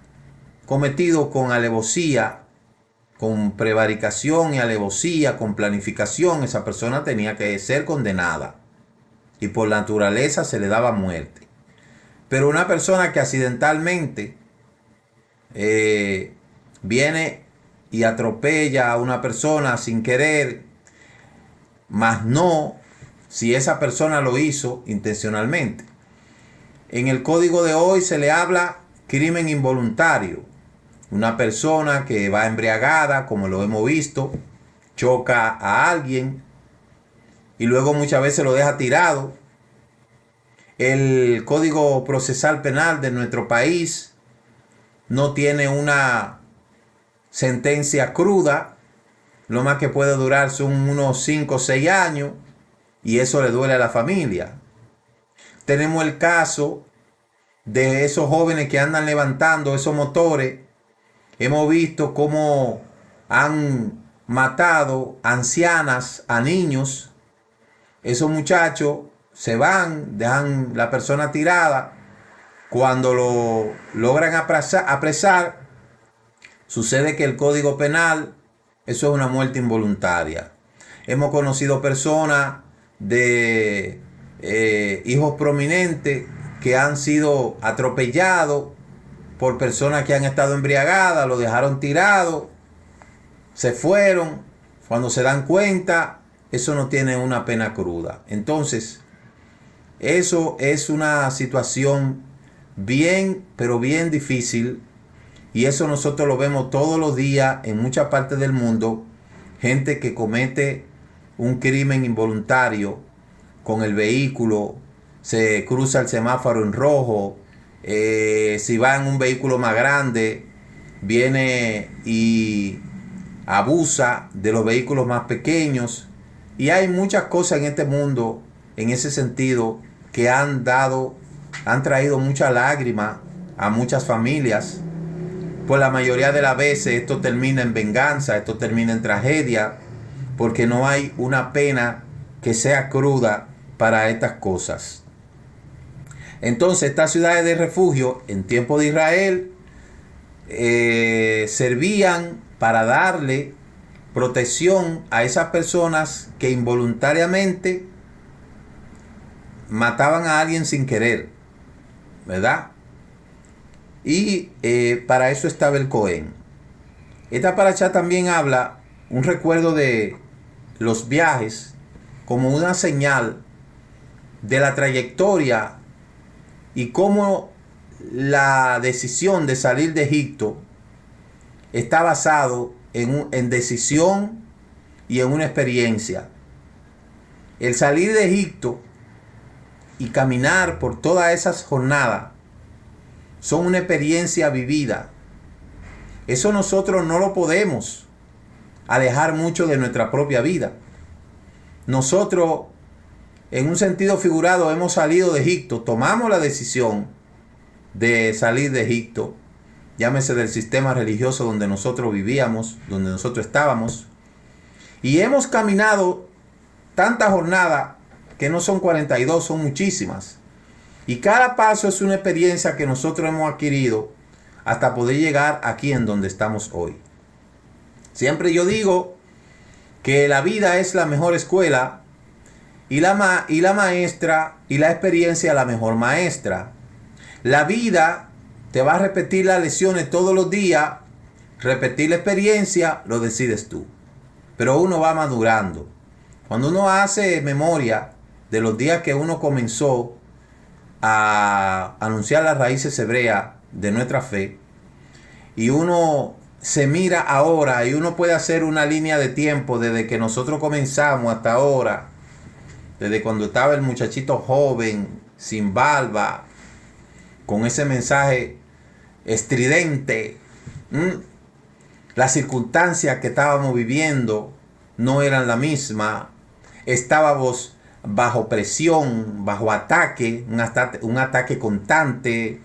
cometido con alevosía, con prevaricación y alevosía, con planificación, esa persona tenía que ser condenada. Y por naturaleza se le daba muerte. Pero una persona que accidentalmente viene y atropella a una persona sin querer, mas no si esa persona lo hizo intencionalmente. En el código de hoy se le habla crimen involuntario. Una persona que va embriagada, como lo hemos visto, choca a alguien y luego muchas veces lo deja tirado. El Código Procesal Penal de nuestro país no tiene una sentencia cruda. Lo más que puede durar son unos 5 o 6 años. Y eso le duele a la familia. Tenemos el caso de esos jóvenes que andan levantando esos motores. Hemos visto cómo han matado ancianas, a niños. Esos muchachos se van, dejan la persona tirada. Cuando lo logran apresar, sucede que el Código Penal, eso es una muerte involuntaria. Hemos conocido personas de hijos prominentes que han sido atropellados por personas que han estado embriagadas, lo dejaron tirado, se fueron. Cuando se dan cuenta, eso no tiene una pena cruda. Entonces, eso es una situación bien, pero bien difícil. Y eso nosotros lo vemos todos los días en muchas partes del mundo. Gente que comete un crimen involuntario con el vehículo, se cruza el semáforo en rojo, si va en un vehículo más grande, viene y abusa de los vehículos más pequeños. Y hay muchas cosas en este mundo, en ese sentido, que han traído mucha lágrima a muchas familias. Pues la mayoría de las veces esto termina en venganza, esto termina en tragedia, porque no hay una pena que sea cruda para estas cosas. Entonces, estas ciudades de refugio en tiempo de Israel servían para darle protección a esas personas que involuntariamente mataban a alguien sin querer, ¿verdad? Y para eso estaba el Cohen. Esta paracha también habla un recuerdo de los viajes como una señal de la trayectoria y cómo la decisión de salir de Egipto está basado en decisión y en una experiencia. El salir de Egipto y caminar por todas esas jornadas son una experiencia vivida. Eso nosotros no lo podemos alejar mucho de nuestra propia vida. Nosotros, en un sentido figurado, hemos salido de Egipto, tomamos la decisión de salir de Egipto, llámese del sistema religioso donde nosotros vivíamos, donde nosotros estábamos, y hemos caminado tantas jornadas que no son 42, son muchísimas. Y cada paso es una experiencia que nosotros hemos adquirido hasta poder llegar aquí en donde estamos hoy. Siempre yo digo que la vida es la mejor escuela y la maestra y la experiencia la mejor maestra. La vida te va a repetir las lecciones todos los días, repetir la experiencia lo decides tú. Pero uno va madurando. Cuando uno hace memoria de los días que uno comenzó a anunciar las raíces hebreas de nuestra fe, y uno se mira ahora y uno puede hacer una línea de tiempo desde que nosotros comenzamos hasta ahora, desde cuando estaba el muchachito joven, sin barba, con ese mensaje estridente. Las circunstancias que estábamos viviendo no eran la misma. Estábamos bajo presión, bajo ataque, un ataque constante.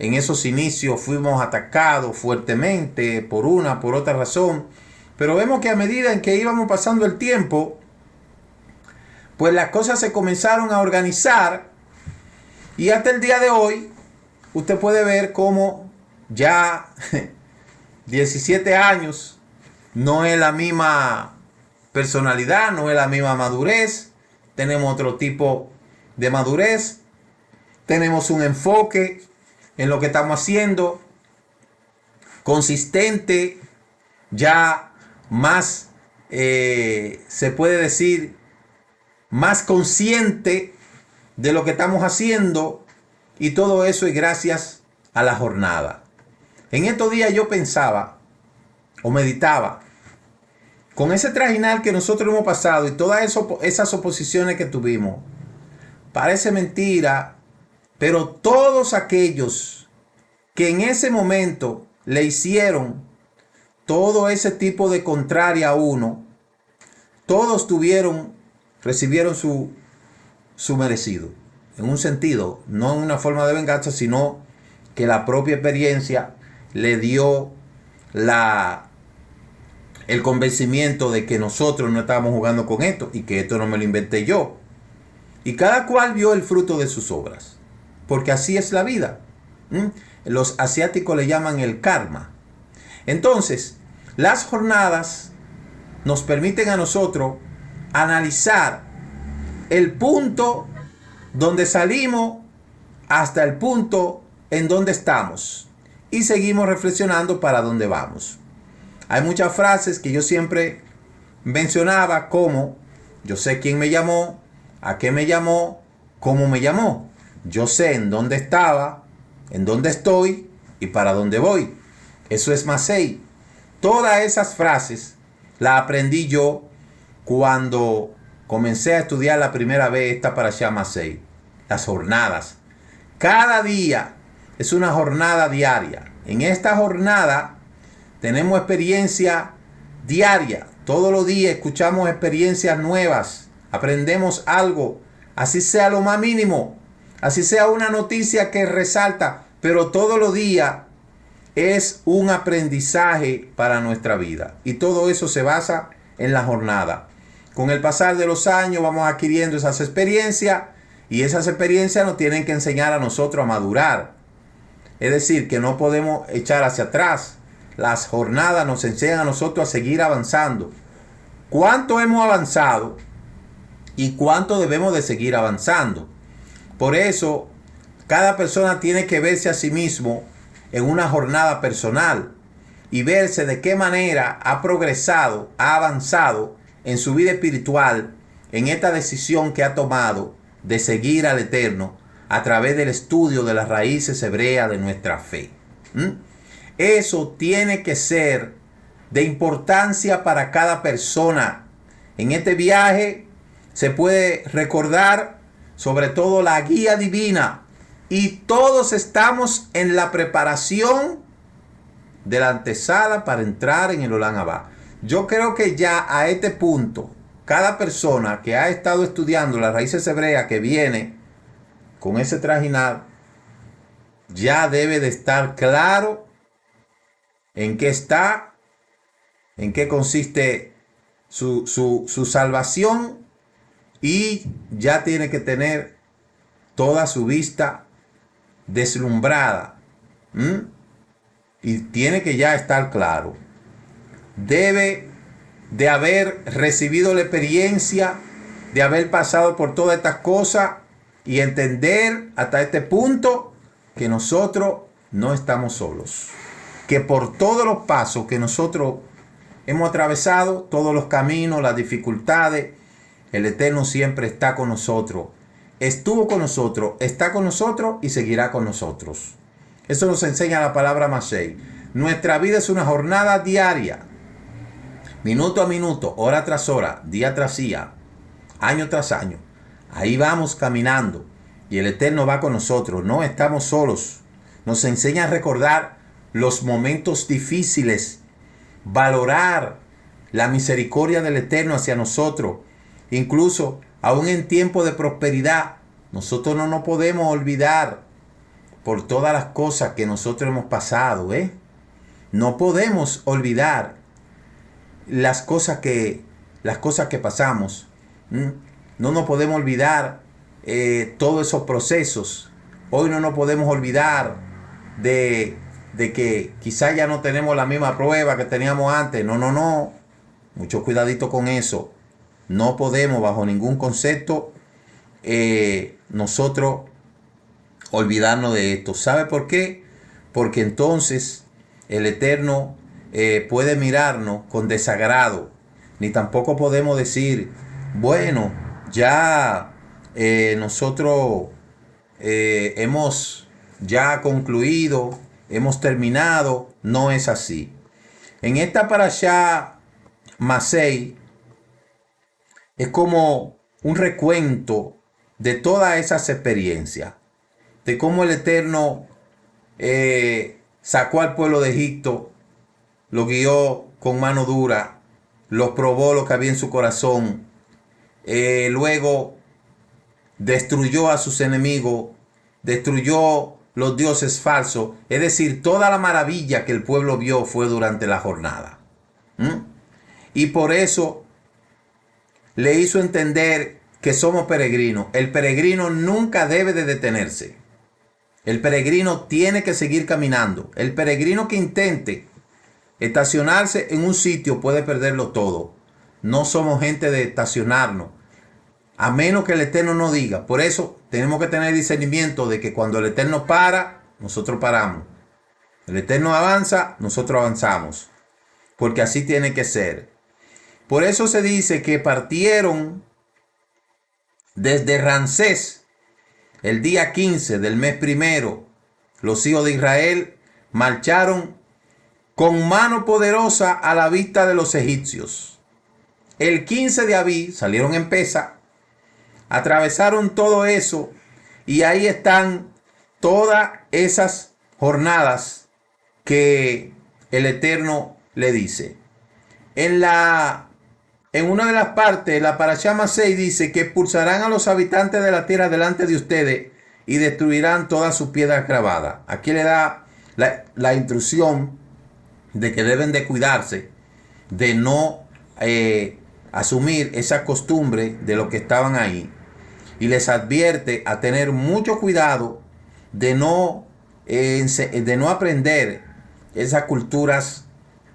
En esos inicios fuimos atacados fuertemente por otra razón. Pero vemos que a medida en que íbamos pasando el tiempo, pues las cosas se comenzaron a organizar. Y hasta el día de hoy, usted puede ver cómo ya 17 años no es la misma personalidad, no es la misma madurez. Tenemos otro tipo de madurez. Tenemos un enfoque en lo que estamos haciendo consistente, ya más, se puede decir, más consciente de lo que estamos haciendo, y todo eso es gracias a la jornada. En estos días yo pensaba o meditaba con ese trajinar que nosotros hemos pasado y todas esas oposiciones que tuvimos. Parece mentira, pero todos aquellos que en ese momento le hicieron todo ese tipo de contraria a uno, todos recibieron su merecido. En un sentido, no en una forma de venganza, sino que la propia experiencia le dio el convencimiento de que nosotros no estábamos jugando con esto y que esto no me lo inventé yo. Y cada cual vio el fruto de sus obras, porque así es la vida. Los asiáticos le llaman el karma. Entonces, las jornadas nos permiten a nosotros analizar el punto donde salimos hasta el punto en donde estamos y seguimos reflexionando para dónde vamos. Hay muchas frases que yo siempre mencionaba, como: yo sé quién me llamó, a qué me llamó, cómo me llamó. Yo sé en dónde estaba, en dónde estoy y para dónde voy. Eso es Masei. Todas esas frases las aprendí yo cuando comencé a estudiar la primera vez esta parashá Masei. Las jornadas. Cada día es una jornada diaria. En esta jornada tenemos experiencia diaria. Todos los días escuchamos experiencias nuevas. Aprendemos algo. Así sea lo más mínimo. Así sea una noticia que resalta. Pero todos los días es un aprendizaje para nuestra vida. Y todo eso se basa en la jornada. Con el pasar de los años vamos adquiriendo esas experiencias y esas experiencias nos tienen que enseñar a nosotros a madurar. Es decir, que no podemos echar hacia atrás. Las jornadas nos enseñan a nosotros a seguir avanzando. ¿Cuánto hemos avanzado y cuánto debemos de seguir avanzando? Por eso, cada persona tiene que verse a sí mismo en una jornada personal y verse de qué manera ha progresado, ha avanzado en su vida espiritual, en esta decisión que ha tomado de seguir al Eterno a través del estudio de las raíces hebreas de nuestra fe. Eso tiene que ser de importancia para cada persona. En este viaje se puede recordar sobre todo la guía divina, y todos estamos en la preparación de la antesala para entrar en el Olam Abba. Yo creo que ya a este punto, cada persona que ha estado estudiando las raíces hebreas, que viene con ese trajinar, ya debe de estar claro en qué está, en qué consiste su salvación, y ya tiene que tener toda su vista deslumbrada. Y tiene que ya estar claro. Debe de haber recibido la experiencia, de haber pasado por todas estas cosas y entender hasta este punto que nosotros no estamos solos. Que por todos los pasos que nosotros hemos atravesado, todos los caminos, las dificultades, el Eterno siempre está con nosotros. Estuvo con nosotros, está con nosotros y seguirá con nosotros. Eso nos enseña la palabra Masei. Nuestra vida es una jornada diaria, minuto a minuto, hora tras hora, día tras día, año tras año. Ahí vamos caminando y el Eterno va con nosotros. No estamos solos. Nos enseña a recordar los momentos difíciles, valorar la misericordia del Eterno hacia nosotros. Incluso aún en tiempo de prosperidad, nosotros no nos podemos olvidar por todas las cosas que nosotros hemos pasado. No podemos olvidar las cosas que pasamos. No nos podemos olvidar todos esos procesos. Hoy no nos podemos olvidar de que quizás ya no tenemos la misma prueba que teníamos antes. No. Mucho cuidadito con eso. No podemos bajo ningún concepto nosotros olvidarnos de esto. ¿Sabe por qué? Porque entonces el Eterno puede mirarnos con desagrado. Ni tampoco podemos decir, bueno, ya nosotros hemos ya concluido, hemos terminado. No es así. En esta parashá Masei es como un recuento de todas esas experiencias, de cómo el Eterno sacó al pueblo de Egipto, lo guió con mano dura, los probó lo que había en su corazón, luego destruyó a sus enemigos, destruyó los dioses falsos. Es decir, toda la maravilla que el pueblo vio fue durante la jornada. Y por eso le hizo entender que somos peregrinos. El peregrino nunca debe de detenerse. El peregrino tiene que seguir caminando. El peregrino que intente estacionarse en un sitio puede perderlo todo. No somos gente de estacionarnos, a menos que el Eterno nos diga. Por eso tenemos que tener discernimiento de que cuando el Eterno para, nosotros paramos. El Eterno avanza, nosotros avanzamos. Porque así tiene que ser. Por eso se dice que partieron desde Ramsés el día 15 del mes primero. Los hijos de Israel marcharon con mano poderosa a la vista de los egipcios. El 15 de Abí salieron en Pesa, atravesaron todo eso y ahí están todas esas jornadas que el Eterno le dice. En una de las partes, la parashá Masei dice que expulsarán a los habitantes de la tierra delante de ustedes y destruirán todas sus piedras grabadas. Aquí le da la instrucción de que deben de cuidarse, de no asumir esa costumbre de los que estaban ahí. Y les advierte a tener mucho cuidado de no aprender esas culturas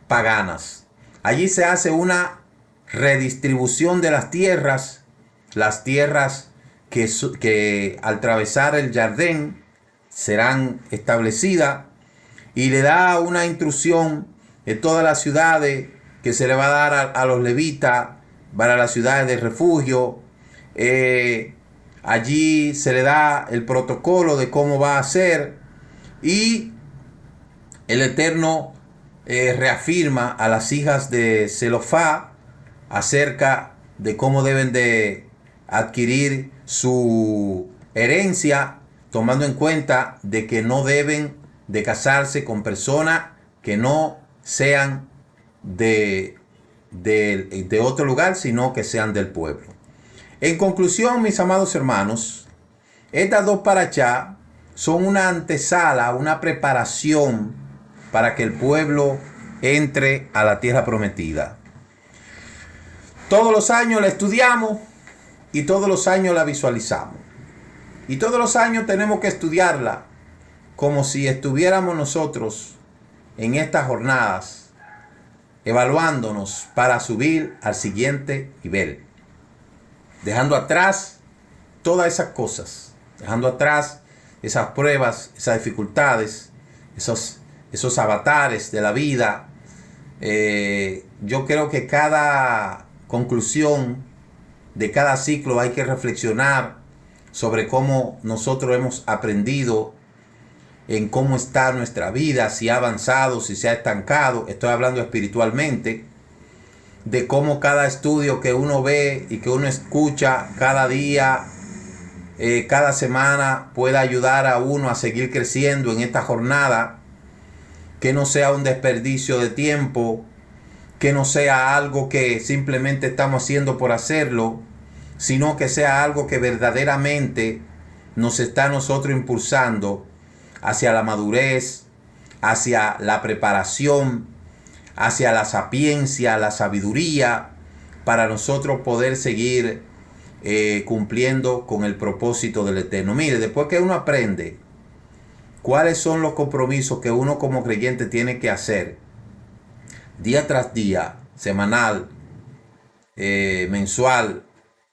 paganas. Allí se hace una redistribución de las tierras que al atravesar el Jardín serán establecidas, y le da una instrucción de todas las ciudades que se le va a dar a los levitas para las ciudades de refugio. Allí se le da el protocolo de cómo va a ser, y el Eterno reafirma a las hijas de Zelofá acerca de cómo deben de adquirir su herencia, tomando en cuenta de que no deben de casarse con personas que no sean de otro lugar, sino que sean del pueblo. En conclusión, mis amados hermanos, estas dos parashá son una antesala, una preparación para que el pueblo entre a la tierra prometida. Todos los años la estudiamos y todos los años la visualizamos. Y todos los años tenemos que estudiarla como si estuviéramos nosotros en estas jornadas, evaluándonos para subir al siguiente nivel. Dejando atrás todas esas cosas, dejando atrás esas pruebas, esas dificultades, esos avatares de la vida. Yo creo que cada conclusión de cada ciclo hay que reflexionar sobre cómo nosotros hemos aprendido, en cómo está nuestra vida, si ha avanzado, si se ha estancado. Estoy hablando espiritualmente, de cómo cada estudio que uno ve y que uno escucha cada día, cada semana, pueda ayudar a uno a seguir creciendo en esta jornada, que no sea un desperdicio de tiempo, que no sea algo que simplemente estamos haciendo por hacerlo, sino que sea algo que verdaderamente nos está a nosotros impulsando hacia la madurez, hacia la preparación, hacia la sapiencia, la sabiduría, para nosotros poder seguir cumpliendo con el propósito del Eterno. Mire, después que uno aprende cuáles son los compromisos que uno como creyente tiene que hacer día tras día, semanal, mensual,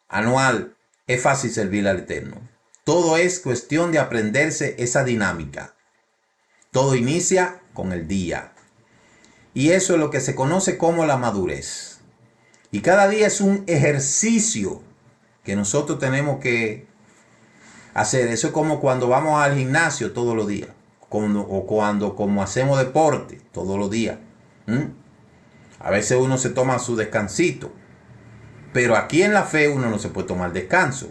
anual, es fácil servir al Eterno. Todo es cuestión de aprenderse esa dinámica. Todo inicia con el día. Y eso es lo que se conoce como la madurez. Y cada día es un ejercicio que nosotros tenemos que hacer. Eso es como cuando vamos al gimnasio todos los días. O cuando como hacemos deporte todos los días. A veces uno se toma su descansito. Pero aquí en la fe uno no se puede tomar descanso.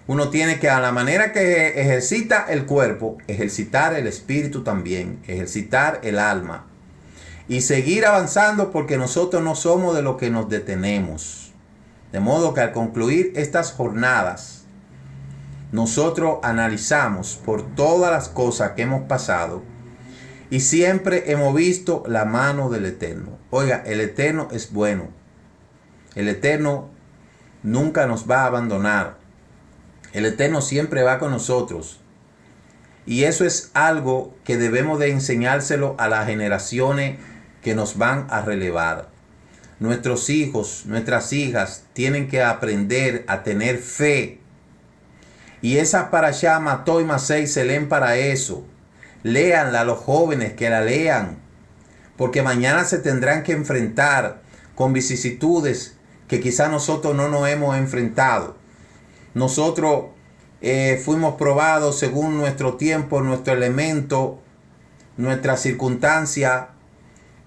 Uno tiene que, a la manera que ejercita el cuerpo, ejercitar el espíritu también, ejercitar el alma. Y seguir avanzando, porque nosotros no somos de los que nos detenemos. De modo que al concluir estas jornadas, nosotros analizamos por todas las cosas que hemos pasado y siempre hemos visto la mano del Eterno. Oiga, el Eterno es bueno. El Eterno nunca nos va a abandonar. El Eterno siempre va con nosotros. Y eso es algo que debemos de enseñárselo a las generaciones que nos van a relevar. Nuestros hijos, nuestras hijas tienen que aprender a tener fe. Y esa parashá Mató y Masei se leen para eso. Léanla a los jóvenes, que la lean. Porque mañana se tendrán que enfrentar con vicisitudes que quizá nosotros no nos hemos enfrentado. Nosotros fuimos probados según nuestro tiempo, nuestro elemento, nuestra circunstancia.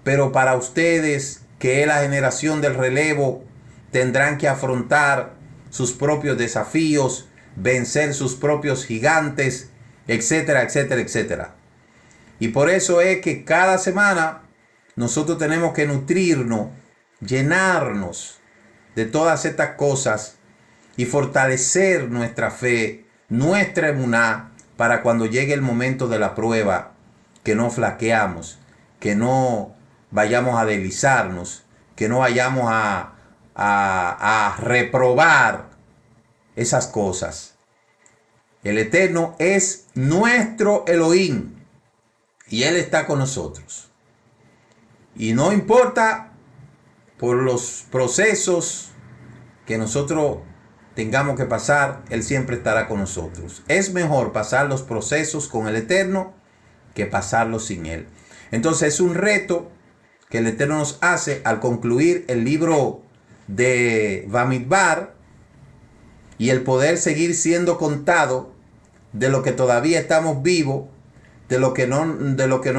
Pero para ustedes, que es la generación del relevo, tendrán que afrontar sus propios desafíos, vencer sus propios gigantes, etcétera, etcétera, etcétera. Y por eso es que cada semana nosotros tenemos que nutrirnos, llenarnos de todas estas cosas y fortalecer nuestra fe, nuestra emuná, para cuando llegue el momento de la prueba, que no flaqueamos, que no vayamos a deslizarnos, que no vayamos a reprobar esas cosas. El Eterno es nuestro Elohim y Él está con nosotros. Y no importa por los procesos que nosotros tengamos que pasar, Él siempre estará con nosotros. Es mejor pasar los procesos con el Eterno que pasarlos sin Él. Entonces es un reto que el Eterno nos hace al concluir el libro de Bamidbar y el poder seguir siendo contado de lo que todavía estamos vivos, de lo que no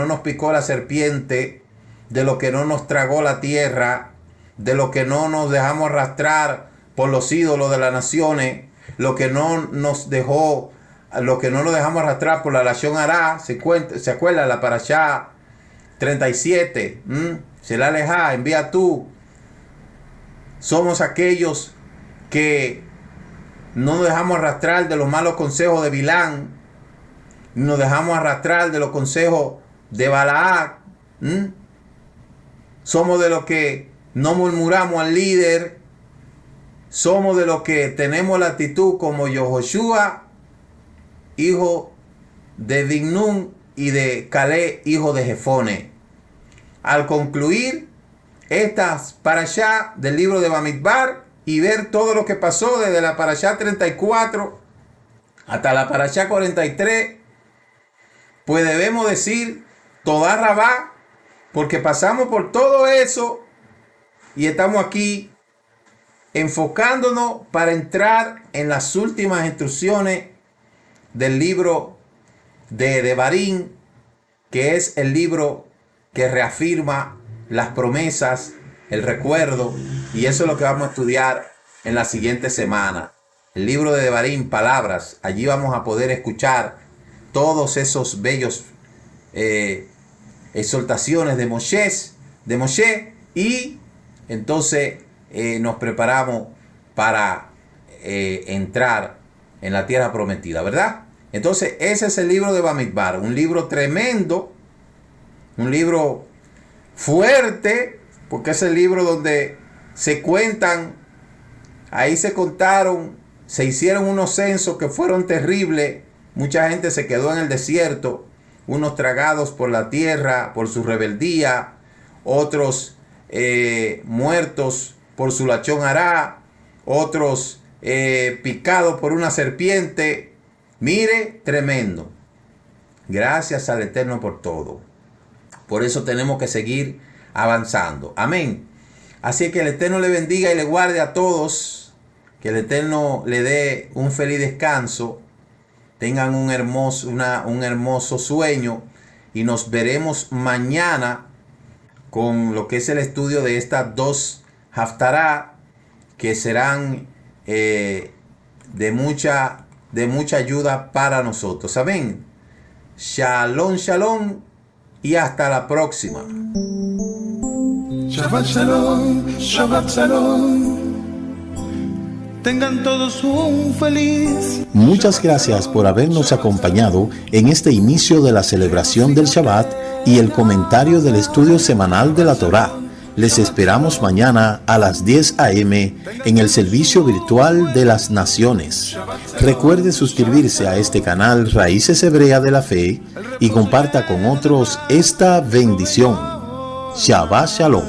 nos picó la serpiente, de lo que no nos tragó la tierra, de lo que no nos dejamos arrastrar por los ídolos de las naciones, lo que no nos dejamos arrastrar por la Lashon Hará. ¿Se acuerda la Parashá 37? Se la aleja, envía tú. Somos aquellos que no nos dejamos arrastrar de los malos consejos de Bilán, nos dejamos arrastrar de los consejos de Balac. Somos de los que no murmuramos al líder. Somos de los que tenemos la actitud como Yehoshua, hijo de Binnún, y de Caleb, hijo de Jefone. Al concluir estas parashá del libro de Bamidbar y ver todo lo que pasó desde la parashá 34 hasta la parashá 43, pues debemos decir Todá Rabá, porque pasamos por todo eso y estamos aquí enfocándonos para entrar en las últimas instrucciones del libro de Devarim, que es el libro que reafirma las promesas, el recuerdo, y eso es lo que vamos a estudiar en la siguiente semana. El libro de Devarim, palabras. Allí vamos a poder escuchar todos esos bellos exhortaciones de Moshe, y entonces nos preparamos para entrar en la tierra prometida, ¿verdad? Entonces ese es el libro de Bamidbar, un libro tremendo, un libro fuerte, porque es el libro donde se cuentan, ahí se contaron, se hicieron unos censos que fueron terribles. Mucha gente se quedó en el desierto, unos tragados por la tierra, por su rebeldía, otros muertos por su Lashon Hará, otros picados por una serpiente. Mire, tremendo. Gracias al Eterno por todo. Por eso tenemos que seguir avanzando. Amén. Así que el Eterno le bendiga y le guarde a todos. Que el Eterno le dé un feliz descanso. Tengan un hermoso sueño. Y nos veremos mañana con lo que es el estudio de estas dos Haftará, que serán de mucha ayuda para nosotros. Amén. Shalom, shalom, y hasta la próxima. Shabbat shalom, Shabbat shalom. Tengan todos un feliz. Muchas gracias por habernos acompañado en este inicio de la celebración del Shabbat y el comentario del estudio semanal de la Torá. Les esperamos mañana a las 10 a.m. en el servicio virtual de las naciones. Recuerde suscribirse a este canal Raíces Hebrea de la Fe y comparta con otros esta bendición. Shabbat Shalom.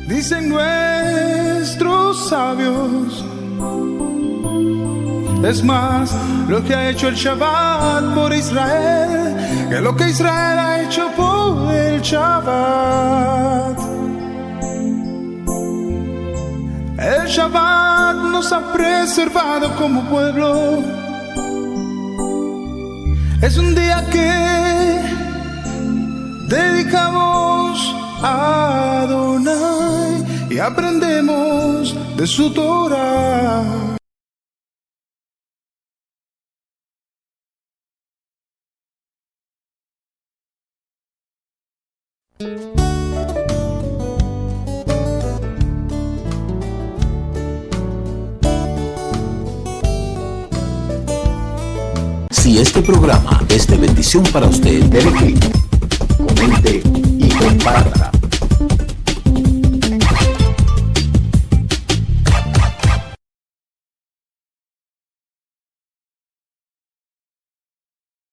Dicen nuestros sabios, es más lo que ha hecho el Shabbat por Israel que lo que Israel ha hecho por el Shabbat. El Shabbat nos ha preservado como pueblo. Es un día que dedicamos a Adonai y aprendemos de su Torah. Si este programa es de bendición para usted, dele clic comente y comparta.